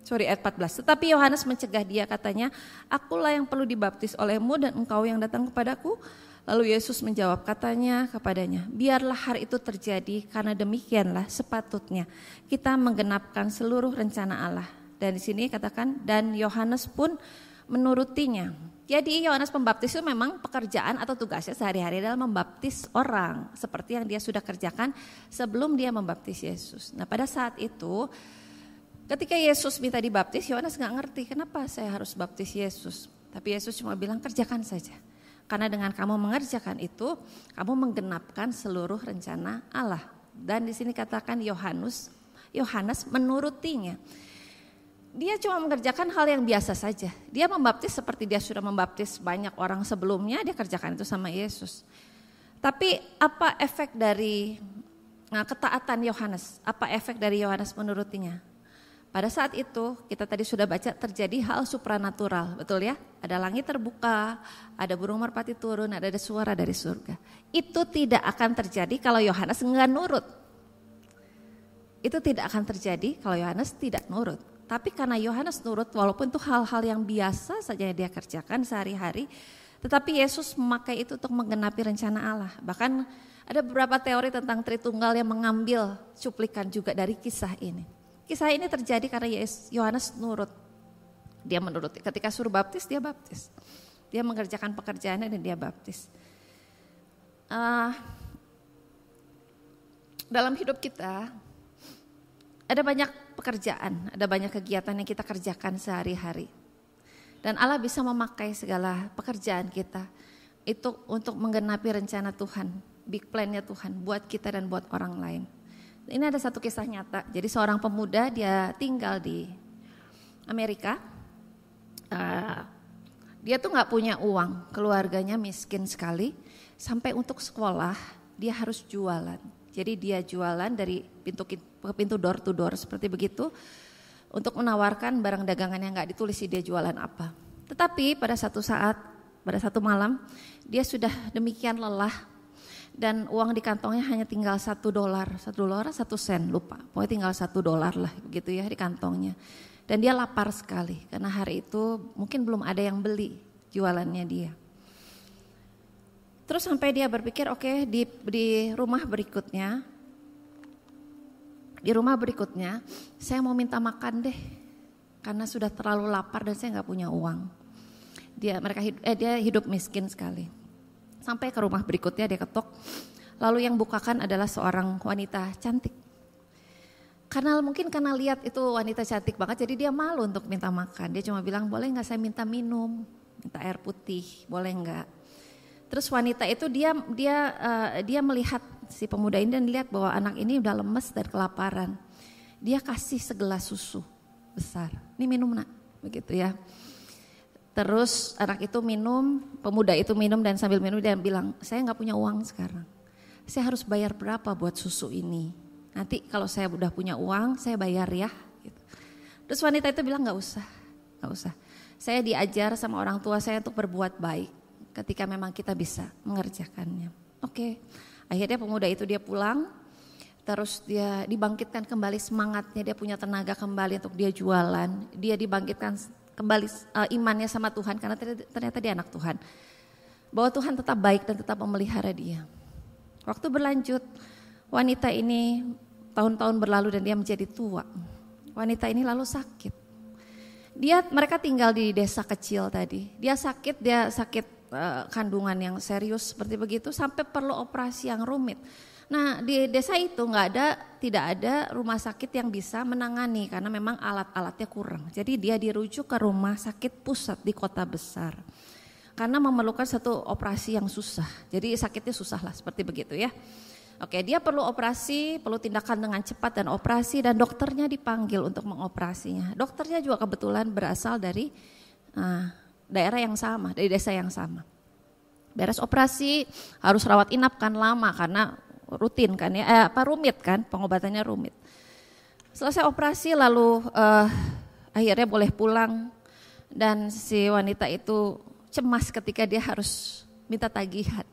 Ayat 14. Tetapi Yohanes mencegah dia, katanya, akulah yang perlu dibaptis olehmu dan engkau yang datang kepadaku. Lalu Yesus menjawab, katanya kepadanya, biarlah hal itu terjadi karena demikianlah sepatutnya kita menggenapkan seluruh rencana Allah. Dan di sini katakan, dan Yohanes pun menurutinya. Jadi Yohanes Pembaptis itu memang pekerjaan atau tugasnya sehari-hari adalah membaptis orang. Seperti yang dia sudah kerjakan sebelum dia membaptis Yesus. Nah pada saat itu, ketika Yesus minta dibaptis, Yohanes gak ngerti kenapa saya harus baptis Yesus. Tapi Yesus cuma bilang kerjakan saja. Karena dengan kamu mengerjakan itu, kamu menggenapkan seluruh rencana Allah. Dan di sini katakan Yohanes menurutinya. Dia cuma mengerjakan hal yang biasa saja. Dia membaptis seperti dia sudah membaptis banyak orang sebelumnya, dia kerjakan itu sama Yesus. Tapi apa efek dari ketaatan Yohanes? Apa efek dari Yohanes menurutinya? Pada saat itu kita tadi sudah baca terjadi hal supranatural, betul ya? Ada langit terbuka, ada burung merpati turun, ada suara dari surga. Itu tidak akan terjadi kalau Yohanes enggak nurut. Itu tidak akan terjadi kalau Yohanes tidak nurut. Tapi karena Yohanes nurut, walaupun itu hal-hal yang biasa saja yang dia kerjakan sehari-hari, tetapi Yesus memakai itu untuk menggenapi rencana Allah. Bahkan ada beberapa teori tentang Tritunggal yang mengambil cuplikan juga dari kisah ini. Kisah ini terjadi karena Yohanes nurut. Dia menuruti. Ketika suruh baptis, dia baptis. Dia mengerjakan pekerjaannya dan dia baptis. Dalam hidup kita, ada banyak pekerjaan, ada banyak kegiatan yang kita kerjakan sehari-hari. Dan Allah bisa memakai segala pekerjaan kita itu untuk menggenapi rencana Tuhan, big plan-nya Tuhan buat kita dan buat orang lain. Ini ada satu kisah nyata. Jadi seorang pemuda dia tinggal di Amerika. Dia tuh nggak punya uang, keluarganya miskin sekali. Sampai untuk sekolah dia harus jualan. Jadi dia jualan dari pintu ke pintu, door to door seperti begitu. Untuk menawarkan barang dagangan yang nggak ditulis dia jualan apa. Tetapi pada satu saat, pada satu malam dia sudah demikian lelah. Dan uang di kantongnya hanya tinggal $1, $1 lupa. Pokoknya tinggal $1 lah begitu ya di kantongnya. Dan dia lapar sekali karena hari itu mungkin belum ada yang beli jualannya dia. Terus sampai dia berpikir oke, di rumah berikutnya Di rumah berikutnya, saya mau minta makan deh, karena sudah terlalu lapar dan saya nggak punya uang. Dia hidup miskin sekali. Sampai ke rumah berikutnya dia ketok, lalu yang bukakan adalah seorang wanita cantik. Karena lihat itu wanita cantik banget, jadi dia malu untuk minta makan. Dia cuma bilang, boleh nggak saya minta minum, minta air putih, boleh nggak? Terus wanita itu dia melihat si pemuda ini dan lihat bahwa anak ini udah lemes dan kelaparan. Dia kasih segelas susu besar. Ini minum nak, begitu ya. Terus anak itu minum, pemuda itu minum dan sambil minum dia bilang, saya nggak punya uang sekarang. Saya harus bayar berapa buat susu ini? Nanti kalau saya udah punya uang, saya bayar ya. Gitu. Terus wanita itu bilang nggak usah. Saya diajar sama orang tua saya untuk berbuat baik ketika memang kita bisa mengerjakannya. Oke. Akhirnya pemuda itu dia pulang, terus dia dibangkitkan kembali semangatnya, dia punya tenaga kembali untuk dia jualan, dia dibangkitkan kembali imannya sama Tuhan karena ternyata dia anak Tuhan. Bahwa Tuhan tetap baik dan tetap memelihara dia. Waktu berlanjut, wanita ini tahun-tahun berlalu dan dia menjadi tua. Wanita ini lalu sakit. Mereka tinggal di desa kecil tadi. Dia sakit kandungan yang serius seperti begitu sampai perlu operasi yang rumit. Nah di desa itu tidak ada rumah sakit yang bisa menangani karena memang alat-alatnya kurang. Jadi dia dirujuk ke rumah sakit pusat di kota besar karena memerlukan satu operasi yang susah. Jadi sakitnya susah lah seperti begitu ya. Oke, dia perlu operasi, perlu tindakan dengan cepat dan operasi dan dokternya dipanggil untuk mengoperasinya. Dokternya juga kebetulan berasal dari daerah yang sama, dari desa yang sama. Beres operasi harus rawat inap kan lama karena rutin kan ya, rumit kan, pengobatannya rumit. Selesai operasi lalu akhirnya boleh pulang dan si wanita itu cemas ketika dia harus minta tagihan.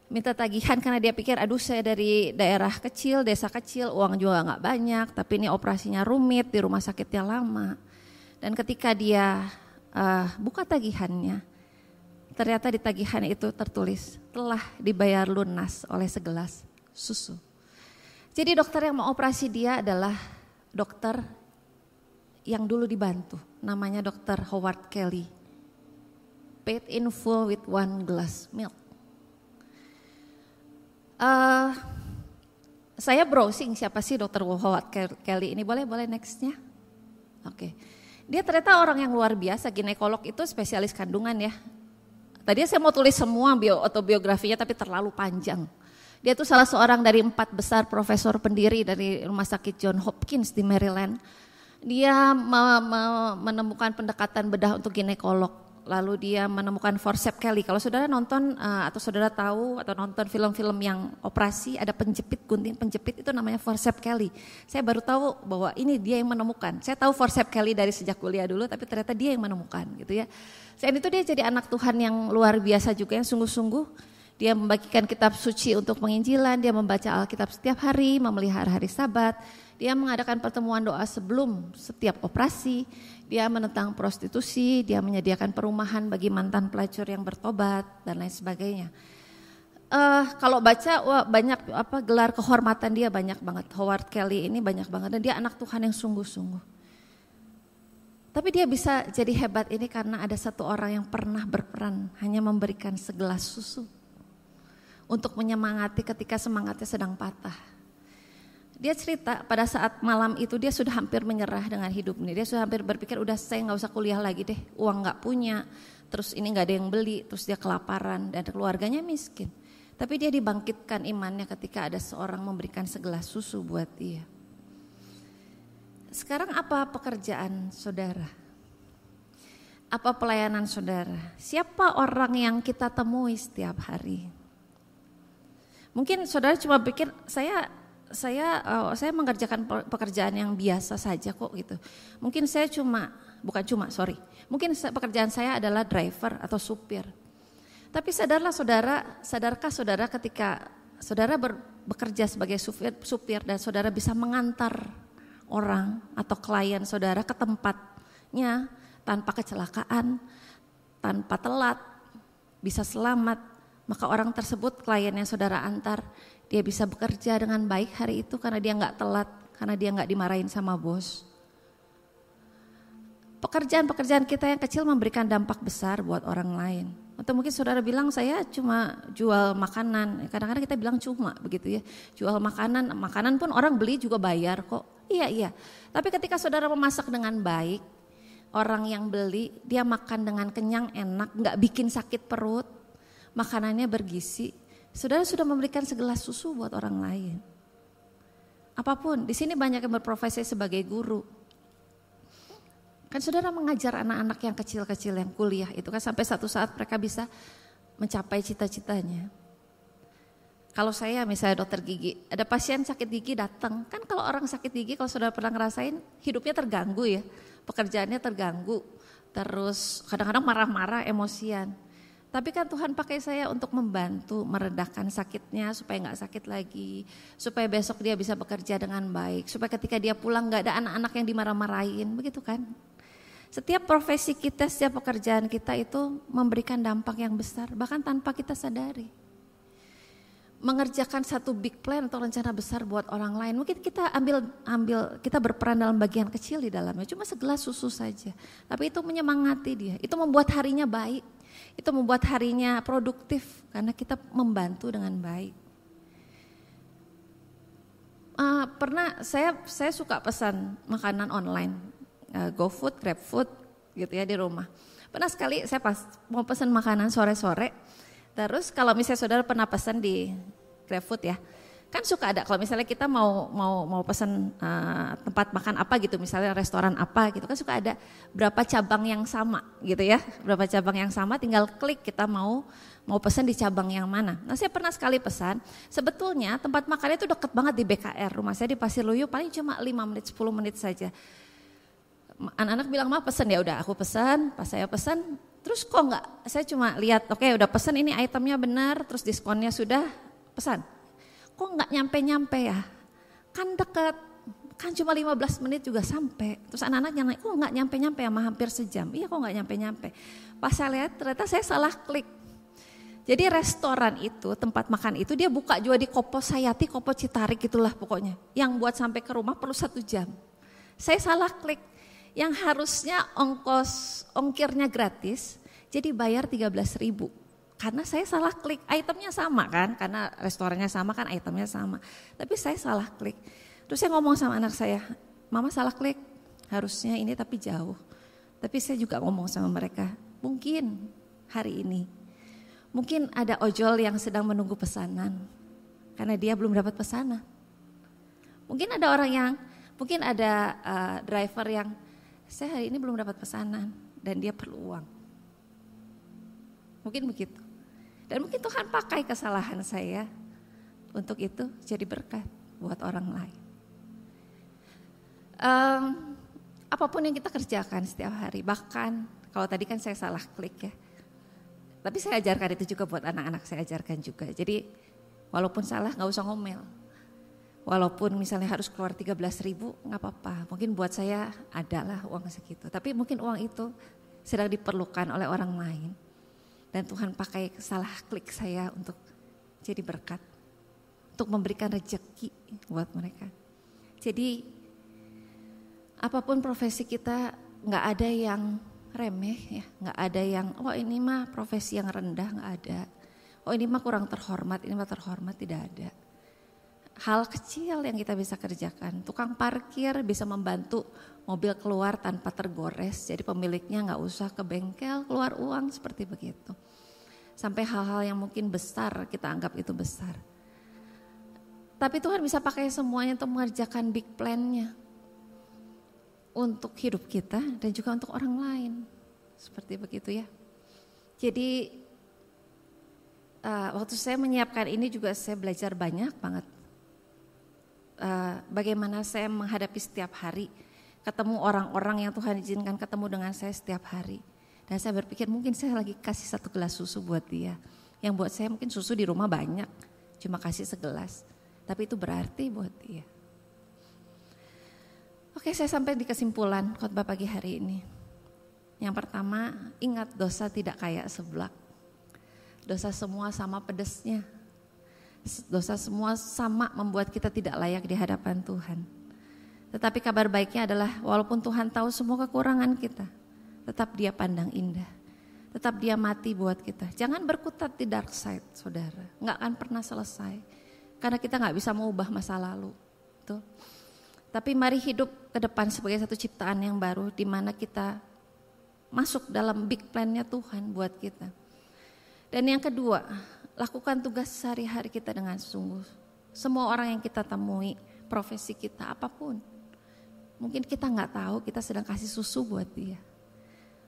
Minta tagihan karena dia pikir aduh saya dari daerah kecil, desa kecil, uang juga gak banyak, tapi ini operasinya rumit, di rumah sakitnya lama. Dan ketika dia buka tagihannya, ternyata di tagihan itu tertulis telah dibayar lunas oleh segelas susu. Jadi dokter yang mau operasi dia adalah dokter yang dulu dibantu, namanya Dr. Howard Kelly. Paid in full with 1 glass milk. Saya browsing siapa sih Dr. Howard Kelly ini, boleh nextnya. Oke. Dia ternyata orang yang luar biasa, ginekolog itu spesialis kandungan ya. Tadi saya mau tulis semua autobiografinya tapi terlalu panjang. Dia tuh salah seorang dari 4 besar profesor pendiri dari Rumah Sakit John Hopkins di Maryland. Dia menemukan pendekatan bedah untuk ginekolog. Lalu dia menemukan forceps Kelly. Kalau saudara nonton atau saudara tahu atau nonton film-film yang operasi ada gunting penjepit itu namanya forceps Kelly. Saya baru tahu bahwa ini dia yang menemukan. Saya tahu forceps Kelly dari sejak kuliah dulu, tapi ternyata dia yang menemukan gitu ya. Selain itu dia jadi anak Tuhan yang luar biasa juga, yang sungguh-sungguh. Dia membagikan kitab suci untuk penginjilan, dia membaca Alkitab setiap hari, memelihara hari Sabat. Dia mengadakan pertemuan doa sebelum setiap operasi. Dia menentang prostitusi, dia menyediakan perumahan bagi mantan pelacur yang bertobat dan lain sebagainya. Kalau baca banyak gelar kehormatan dia banyak banget. Howard Kelly ini banyak banget dan dia anak Tuhan yang sungguh-sungguh. Tapi dia bisa jadi hebat ini karena ada satu orang yang pernah berperan hanya memberikan segelas susu untuk menyemangati ketika semangatnya sedang patah. Dia cerita pada saat malam itu dia sudah hampir menyerah dengan hidupnya. Dia sudah hampir berpikir udah saya gak usah kuliah lagi deh, uang gak punya, terus ini gak ada yang beli, terus dia kelaparan dan keluarganya miskin. Tapi dia dibangkitkan imannya ketika ada seorang memberikan segelas susu buat dia. Sekarang apa pekerjaan saudara? Apa pelayanan saudara? Siapa orang yang kita temui setiap hari? Mungkin saudara cuma pikir saya mengerjakan pekerjaan yang biasa saja kok gitu. Mungkin saya mungkin pekerjaan saya adalah driver atau supir. Tapi sadarkah saudara ketika saudara bekerja sebagai supir dan saudara bisa mengantar orang atau klien saudara ke tempatnya tanpa kecelakaan, tanpa telat, bisa selamat, maka orang tersebut, klien yang saudara antar, dia bisa bekerja dengan baik hari itu karena dia nggak telat, karena dia nggak dimarahin sama bos. Pekerjaan-pekerjaan kita yang kecil memberikan dampak besar buat orang lain. Atau mungkin saudara bilang saya cuma jual makanan, kadang-kadang kita bilang cuma begitu ya, jual makanan, makanan pun orang beli juga bayar kok. Iya, tapi ketika saudara memasak dengan baik, orang yang beli dia makan dengan kenyang, enak, gak bikin sakit perut, makanannya bergizi, saudara sudah memberikan segelas susu buat orang lain. Apapun, di sini banyak yang berprofesi sebagai guru. Kan saudara mengajar anak-anak yang kecil-kecil yang kuliah itu kan sampai satu saat mereka bisa mencapai cita-citanya. Kalau saya misalnya dokter gigi, ada pasien sakit gigi datang, kan kalau orang sakit gigi kalau saudara pernah ngerasain hidupnya terganggu ya, pekerjaannya terganggu, terus kadang-kadang marah-marah, emosian. Tapi kan Tuhan pakai saya untuk membantu meredakan sakitnya supaya nggak sakit lagi, supaya besok dia bisa bekerja dengan baik, supaya ketika dia pulang nggak ada anak-anak yang dimarah-marahin, begitu kan? Setiap profesi kita, setiap pekerjaan kita itu memberikan dampak yang besar, bahkan tanpa kita sadari. Mengerjakan satu big plan atau rencana besar buat orang lain, mungkin kita kita berperan dalam bagian kecil di dalamnya, cuma segelas susu saja. Tapi itu menyemangati dia, itu membuat harinya baik, itu membuat harinya produktif karena kita membantu dengan baik. Pernah saya suka pesan makanan online, GoFood, GrabFood gitu ya di rumah. Pernah sekali saya pas mau pesan makanan sore-sore, terus kalau misalnya saudara pernah pesan di GrabFood ya, kan suka ada kalau misalnya kita mau pesan tempat makan apa gitu, misalnya restoran apa gitu, kan suka ada berapa cabang yang sama gitu ya, berapa cabang yang sama, tinggal klik kita mau pesan di cabang yang mana. Nah saya pernah sekali pesan, sebetulnya tempat makannya itu deket banget di BKR, rumah saya di Pasir Luyu paling cuma 5 menit 10 menit saja. Anak-anak bilang mah pesan, ya udah aku pesan, pas saya pesan terus kok enggak, saya cuma lihat oke, udah pesan ini itemnya benar, terus diskonnya sudah, pesan. Kok enggak nyampe-nyampe ya, kan deket, kan cuma 15 menit juga sampai. Terus anak-anak nyalain, kok enggak nyampe-nyampe ya, hampir sejam, iya kok enggak nyampe-nyampe. Pas saya lihat ternyata saya salah klik. Jadi restoran itu, tempat makan itu dia buka juga di Kopo Sayati, Kopo Citarik itulah pokoknya. Yang buat sampai ke rumah perlu 1 jam. Saya salah klik. Yang harusnya ongkirnya gratis, jadi bayar 13.000. Karena saya salah klik, itemnya sama kan, karena restorannya sama kan, itemnya sama. Tapi saya salah klik. Terus saya ngomong sama anak saya, mama salah klik, harusnya ini tapi jauh. Tapi saya juga ngomong sama mereka, mungkin hari ini, mungkin ada ojol yang sedang menunggu pesanan, karena dia belum dapat pesanan. Mungkin ada orang yang, mungkin ada driver yang, saya hari ini belum dapat pesanan dan dia perlu uang. Mungkin begitu. Dan mungkin Tuhan pakai kesalahan saya untuk itu jadi berkat buat orang lain. Apapun yang kita kerjakan setiap hari, bahkan kalau tadi kan saya salah klik ya. Tapi saya ajarkan itu juga buat anak-anak, saya ajarkan juga. Jadi walaupun salah gak usah ngomel. Walaupun misalnya harus keluar 13.000 gak apa-apa, mungkin buat saya adalah uang segitu. Tapi mungkin uang itu sedang diperlukan oleh orang lain. Dan Tuhan pakai salah klik saya untuk jadi berkat. Untuk memberikan rezeki buat mereka. Jadi apapun profesi kita gak ada yang remeh ya. Gak ada yang oh ini mah profesi yang rendah, gak ada. Oh ini mah kurang terhormat, ini mah terhormat, tidak ada. Hal kecil yang kita bisa kerjakan, tukang parkir bisa membantu mobil keluar tanpa tergores, jadi pemiliknya gak usah ke bengkel keluar uang seperti begitu. Sampai hal-hal yang mungkin besar kita anggap itu besar. Tapi Tuhan bisa pakai semuanya untuk mengerjakan big plan-nya. Untuk hidup kita dan juga untuk orang lain. Seperti begitu ya. Jadi waktu saya menyiapkan ini juga saya belajar banyak banget. Bagaimana saya menghadapi setiap hari, ketemu orang-orang yang Tuhan izinkan ketemu dengan saya setiap hari. Dan saya berpikir mungkin saya lagi kasih 1 gelas susu buat dia. Yang buat saya mungkin susu di rumah banyak, cuma kasih segelas. Tapi itu berarti buat dia. Oke, saya sampai di kesimpulan khotbah pagi hari ini. Yang pertama, ingat dosa tidak kayak seblak. Dosa semua sama pedesnya. Dosa semua sama membuat kita tidak layak di hadapan Tuhan. Tetapi kabar baiknya adalah walaupun Tuhan tahu semua kekurangan kita, tetap Dia pandang indah. Tetap Dia mati buat kita. Jangan berkutat di dark side, saudara. Nggak akan pernah selesai. Karena kita nggak bisa mengubah masa lalu. Tuh. Tapi mari hidup ke depan sebagai satu ciptaan yang baru, di mana kita masuk dalam big plan-nya Tuhan buat kita. Dan yang kedua, lakukan tugas sehari-hari kita dengan sungguh. Semua orang yang kita temui, profesi kita apapun. Mungkin kita nggak tahu kita sedang kasih susu buat dia.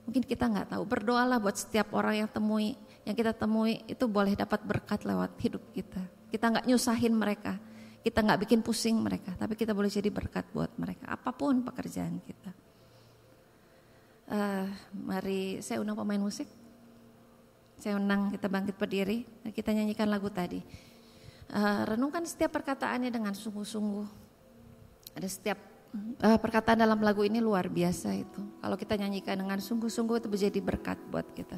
Mungkin kita nggak tahu. Berdoalah buat setiap orang yang kita temui itu boleh dapat berkat lewat hidup kita. Kita nggak nyusahin mereka, kita nggak bikin pusing mereka, tapi kita boleh jadi berkat buat mereka. Apapun pekerjaan kita. Mari saya undang pemain musik. Saya undang kita bangkit berdiri, kita nyanyikan lagu tadi. Renungkan setiap perkataannya dengan sungguh-sungguh. Ada setiap perkataan dalam lagu ini luar biasa itu. Kalau kita nyanyikan dengan sungguh-sungguh itu menjadi berkat buat kita.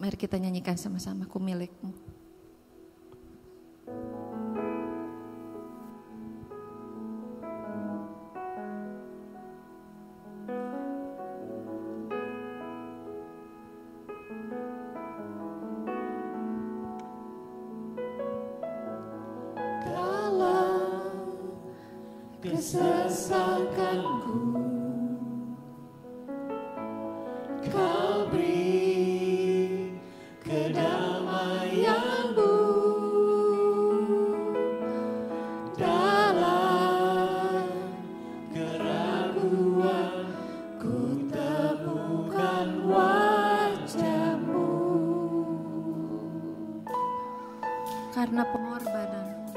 Mari kita nyanyikan sama-sama, Ku milikmu. Kesesakanku, Kau beri kedamaian-Mu dalam keraguan ku temukan wajah-Mu. Karena pengorbanan-Mu,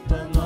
Karena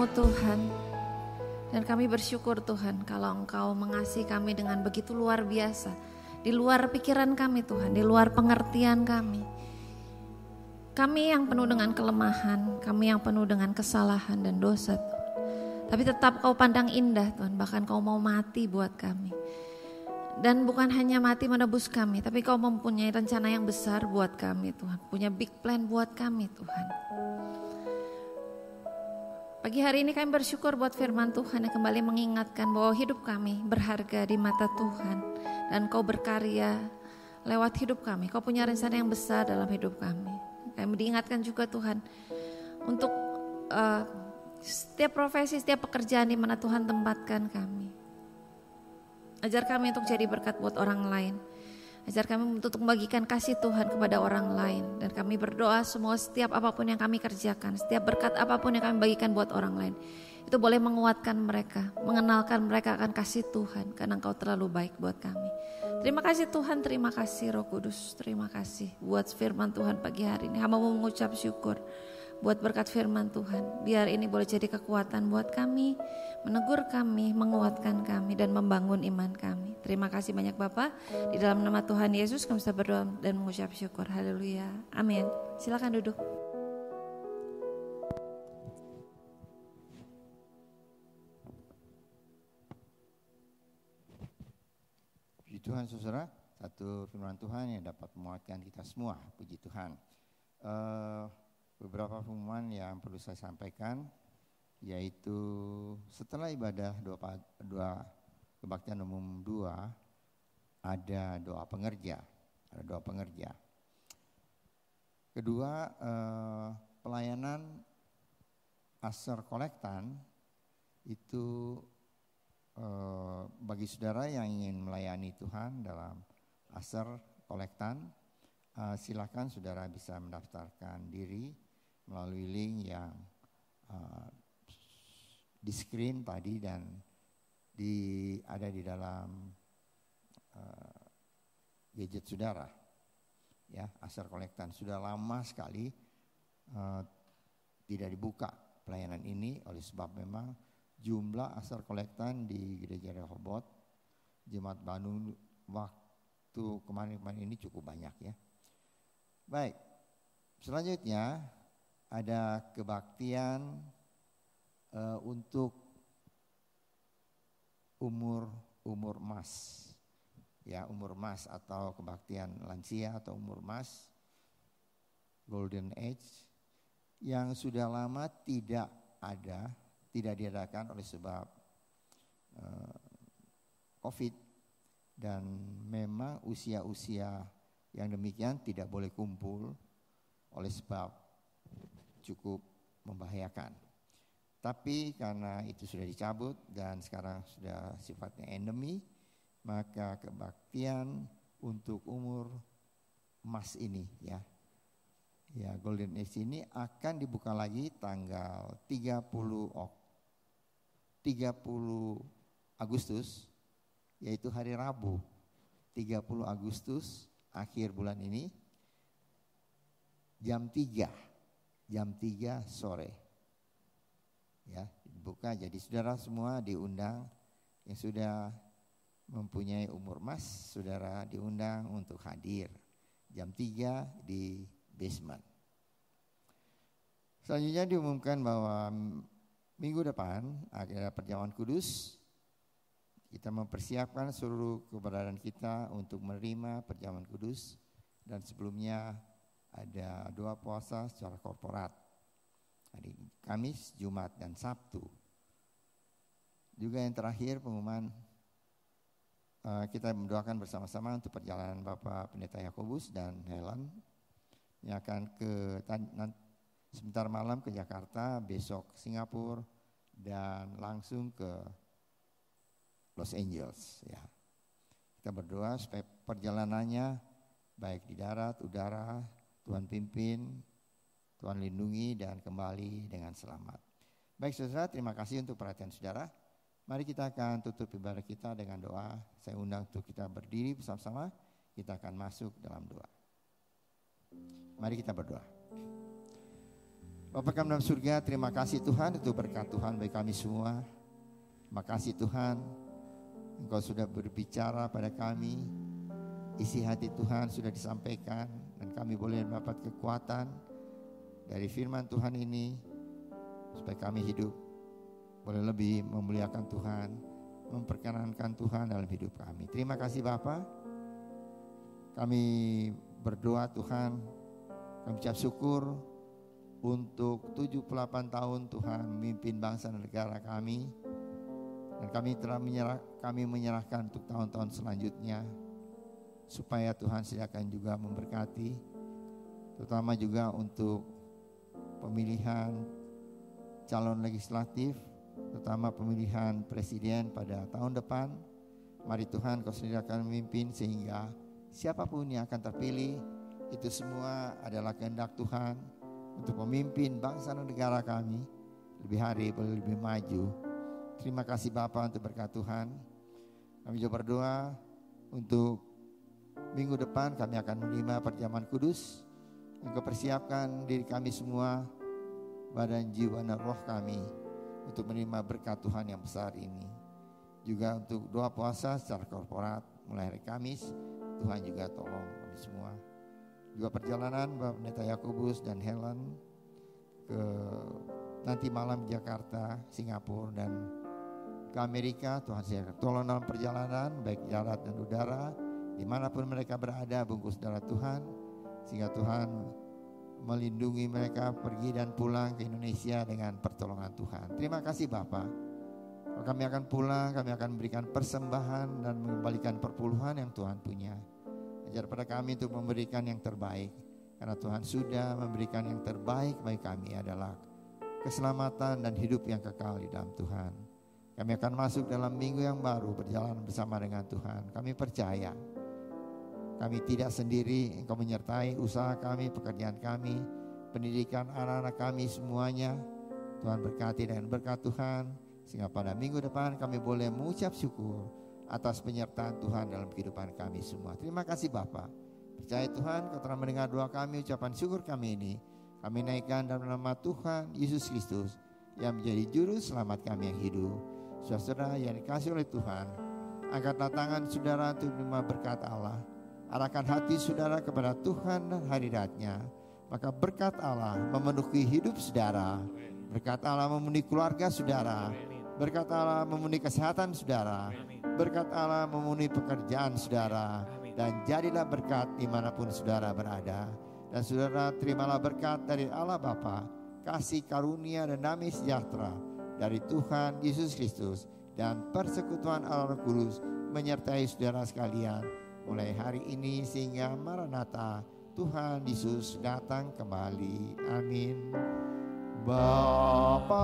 kasih-Mu Tuhan. Dan kami bersyukur Tuhan kalau Engkau mengasihi kami dengan begitu luar biasa. Di luar pikiran kami Tuhan, di luar pengertian kami. Kami yang penuh dengan kelemahan, kami yang penuh dengan kesalahan dan dosa Tuhan. Tapi tetap Kau pandang indah Tuhan, bahkan Kau mau mati buat kami. Dan bukan hanya mati menebus kami, tapi Kau mempunyai rencana yang besar buat kami Tuhan. Punya big plan buat kami Tuhan. Pagi hari ini kami bersyukur buat firman Tuhan yang kembali mengingatkan bahwa hidup kami berharga di mata Tuhan. Dan Kau berkarya lewat hidup kami. Kau punya rencana yang besar dalam hidup kami. Kami diingatkan juga Tuhan untuk setiap profesi, setiap pekerjaan di mana Tuhan tempatkan kami. Ajar kami untuk jadi berkat buat orang lain. Ajar kami untuk membagikan kasih Tuhan kepada orang lain. Dan kami berdoa semua setiap apapun yang kami kerjakan, setiap berkat apapun yang kami bagikan buat orang lain, itu boleh menguatkan mereka, mengenalkan mereka akan kasih Tuhan. Karena Engkau terlalu baik buat kami. Terima kasih Tuhan, terima kasih Roh Kudus. Terima kasih buat firman Tuhan pagi hari ini. Hamba mau mengucap syukur buat berkat firman Tuhan. Biar ini boleh jadi kekuatan buat kami, menegur kami, menguatkan kami, dan membangun iman kami. Terima kasih banyak Bapa. Di dalam nama Tuhan Yesus kami bisa berdoa dan mengucap syukur. Haleluya. Amin. Silakan duduk. Puji Tuhan saudara, satu firman Tuhan yang dapat menguatkan kita semua. Puji Tuhan. Beberapa pengumuman yang perlu saya sampaikan, yaitu setelah ibadah doa kebaktian umum 2 ada doa pengerja, Kedua, pelayanan Asar Kolektan itu bagi saudara yang ingin melayani Tuhan dalam Asar Kolektan, silakan saudara bisa mendaftarkan diri melalui link yang di screen tadi dan ada di dalam gadget saudara. Ya, Asar Kolektan sudah lama sekali tidak dibuka pelayanan ini oleh sebab memang jumlah Asar Kolektan di Gereja Rehoboth Jemaat Bandung waktu kemarin ini cukup banyak ya. Baik, selanjutnya ada kebaktian untuk umur emas, ya umur emas atau kebaktian lansia atau umur emas, Golden Age, yang sudah lama tidak diadakan oleh sebab COVID dan memang usia-usia yang demikian tidak boleh kumpul oleh sebab cukup membahayakan. Tapi karena itu sudah dicabut dan sekarang sudah sifatnya endemi, maka kebaktian untuk umur emas ini ya Golden Age ini akan dibuka lagi tanggal 30 Agustus, yaitu hari Rabu 30 Agustus akhir bulan ini jam 3 sore ya dibuka. Jadi saudara semua diundang, yang sudah mempunyai umur emas saudara diundang untuk hadir jam 3 di basement. Selanjutnya diumumkan bahwa minggu depan ada perjamuan kudus. Kita mempersiapkan seluruh keberadaan kita untuk menerima perjamuan kudus, dan sebelumnya ada doa puasa secara korporat hari Kamis, Jumat, dan Sabtu. Juga yang terakhir pengumuman, kita mendoakan bersama-sama untuk perjalanan Bapak Pendeta Yakobus dan Helen yang akan sebentar malam ke Jakarta, besok Singapura, dan langsung ke Los Angeles. Ya, kita berdoa supaya perjalanannya baik di darat, udara, Tuhan pimpin, Tuhan lindungi, dan kembali dengan selamat. Baik saudara, terima kasih untuk perhatian saudara. Mari kita akan tutup ibadah kita dengan doa. Saya undang untuk kita berdiri bersama-sama. Kita akan masuk dalam doa. Mari kita berdoa. Bapa kami dalam surga, terima kasih Tuhan untuk berkat Tuhan bagi kami semua. Terima kasih Tuhan, Engkau sudah berbicara pada kami. Isi hati Tuhan sudah disampaikan dan kami boleh mendapat kekuatan dari firman Tuhan ini supaya kami hidup boleh lebih memuliakan Tuhan, memperkenankan Tuhan dalam hidup kami. Terima kasih Bapa. Kami berdoa Tuhan, kami ucap syukur untuk 78 tahun Tuhan memimpin bangsa dan negara kami. Dan kami menyerahkan untuk tahun-tahun selanjutnya. Supaya Tuhan silakan juga memberkati. Terutama juga untuk pemilihan calon legislatif. Terutama pemilihan presiden pada tahun depan. Mari Tuhan Kau sendiri akan memimpin sehingga siapapun yang akan terpilih, itu semua adalah kehendak Tuhan untuk memimpin bangsa dan negara kami lebih hari boleh lebih maju. Terima kasih Bapa untuk berkat Tuhan. Kami juga berdoa untuk minggu depan kami akan menerima perjamuan kudus. Engkau persiapkan diri kami semua, badan, jiwa, dan roh kami untuk menerima berkat Tuhan yang besar ini. Juga untuk doa puasa secara korporat mulai hari Kamis, Tuhan juga tolong kami semua. Juga perjalanan Bapak Pendeta Yakobus dan Helen ke nanti malam Jakarta, Singapura dan ke Amerika. Tuhan silakan tolong dalam perjalanan baik darat dan udara, dimanapun mereka berada, bungkus darah Tuhan sehingga Tuhan melindungi mereka pergi dan pulang ke Indonesia dengan pertolongan Tuhan. Terima kasih Bapa. Kami akan pulang, kami akan memberikan persembahan dan mengembalikan perpuluhan yang Tuhan punya. Ajar pada kami untuk memberikan yang terbaik, karena Tuhan sudah memberikan yang terbaik bagi kami adalah keselamatan dan hidup yang kekal di dalam Tuhan. Kami akan masuk dalam minggu yang baru berjalan bersama dengan Tuhan. Kami percaya kami tidak sendiri, Engkau menyertai usaha kami, pekerjaan kami, pendidikan anak-anak kami semuanya. Tuhan berkati dengan berkat Tuhan, sehingga pada minggu depan kami boleh mengucap syukur atas penyertaan Tuhan dalam kehidupan kami semua. Terima kasih Bapa. Percaya Tuhan, Kau telah mendengar doa kami, ucapan syukur kami ini. Kami naikkan dalam nama Tuhan Yesus Kristus yang menjadi juru selamat kami yang hidup. Saudara yang dikasihi oleh Tuhan, angkatlah tangan saudara untuk menerima berkat Allah. Arahkan hati saudara kepada Tuhan dan hadirat-Nya. Maka berkat Allah memenuhi hidup saudara. Berkat Allah memenuhi keluarga saudara. Berkat Allah memenuhi kesehatan saudara. Berkat Allah memenuhi pekerjaan saudara. Dan jadilah berkat dimanapun saudara berada. Dan saudara terimalah berkat dari Allah Bapa, kasih karunia dan damai sejahtera dari Tuhan Yesus Kristus dan persekutuan Allah Roh Kudus menyertai saudara sekalian mulai hari ini sehingga Maranatha, Tuhan Yesus datang kembali. Amin. Bapa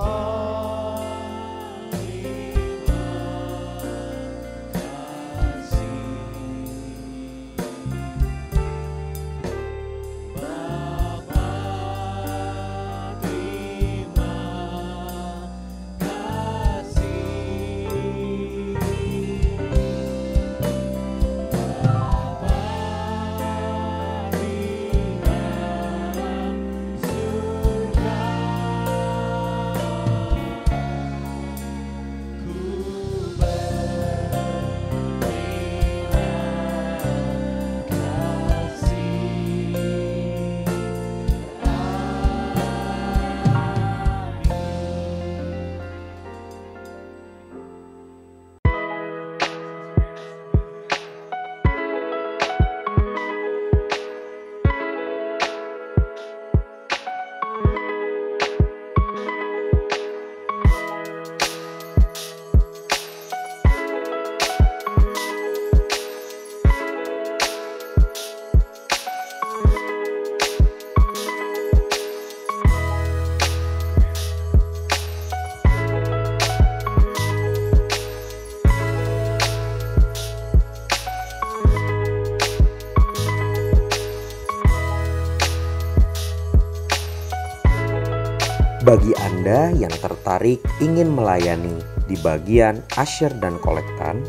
Bagi Anda yang tertarik ingin melayani di bagian asyir dan kolektan,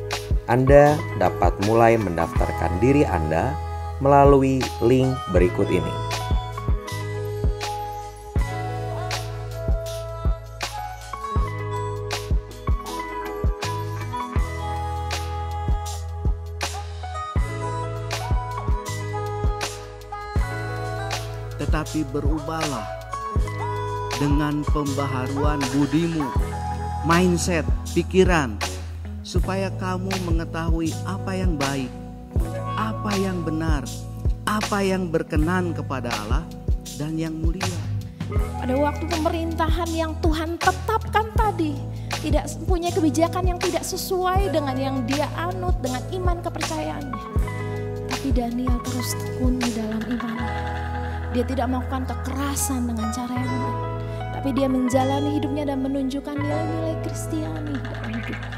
Anda dapat mulai mendaftarkan diri Anda melalui link berikut ini. tetapi berubahlah dengan pembaharuan budimu, mindset, pikiran, supaya kamu mengetahui apa yang baik, apa yang benar, apa yang berkenan kepada Allah dan yang mulia. Pada waktu pemerintahan yang Tuhan tetapkan tadi, tidak punya kebijakan yang tidak sesuai dengan yang dia anut, dengan iman kepercayaannya. Tapi Daniel terus tekun di dalam imannya. Dia tidak melakukan kekerasan dengan cara yang baik, tapi dia menjalani hidupnya dan menunjukkan nilai-nilai Kristiani dalam hidupnya.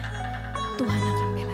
Tuhan akan bela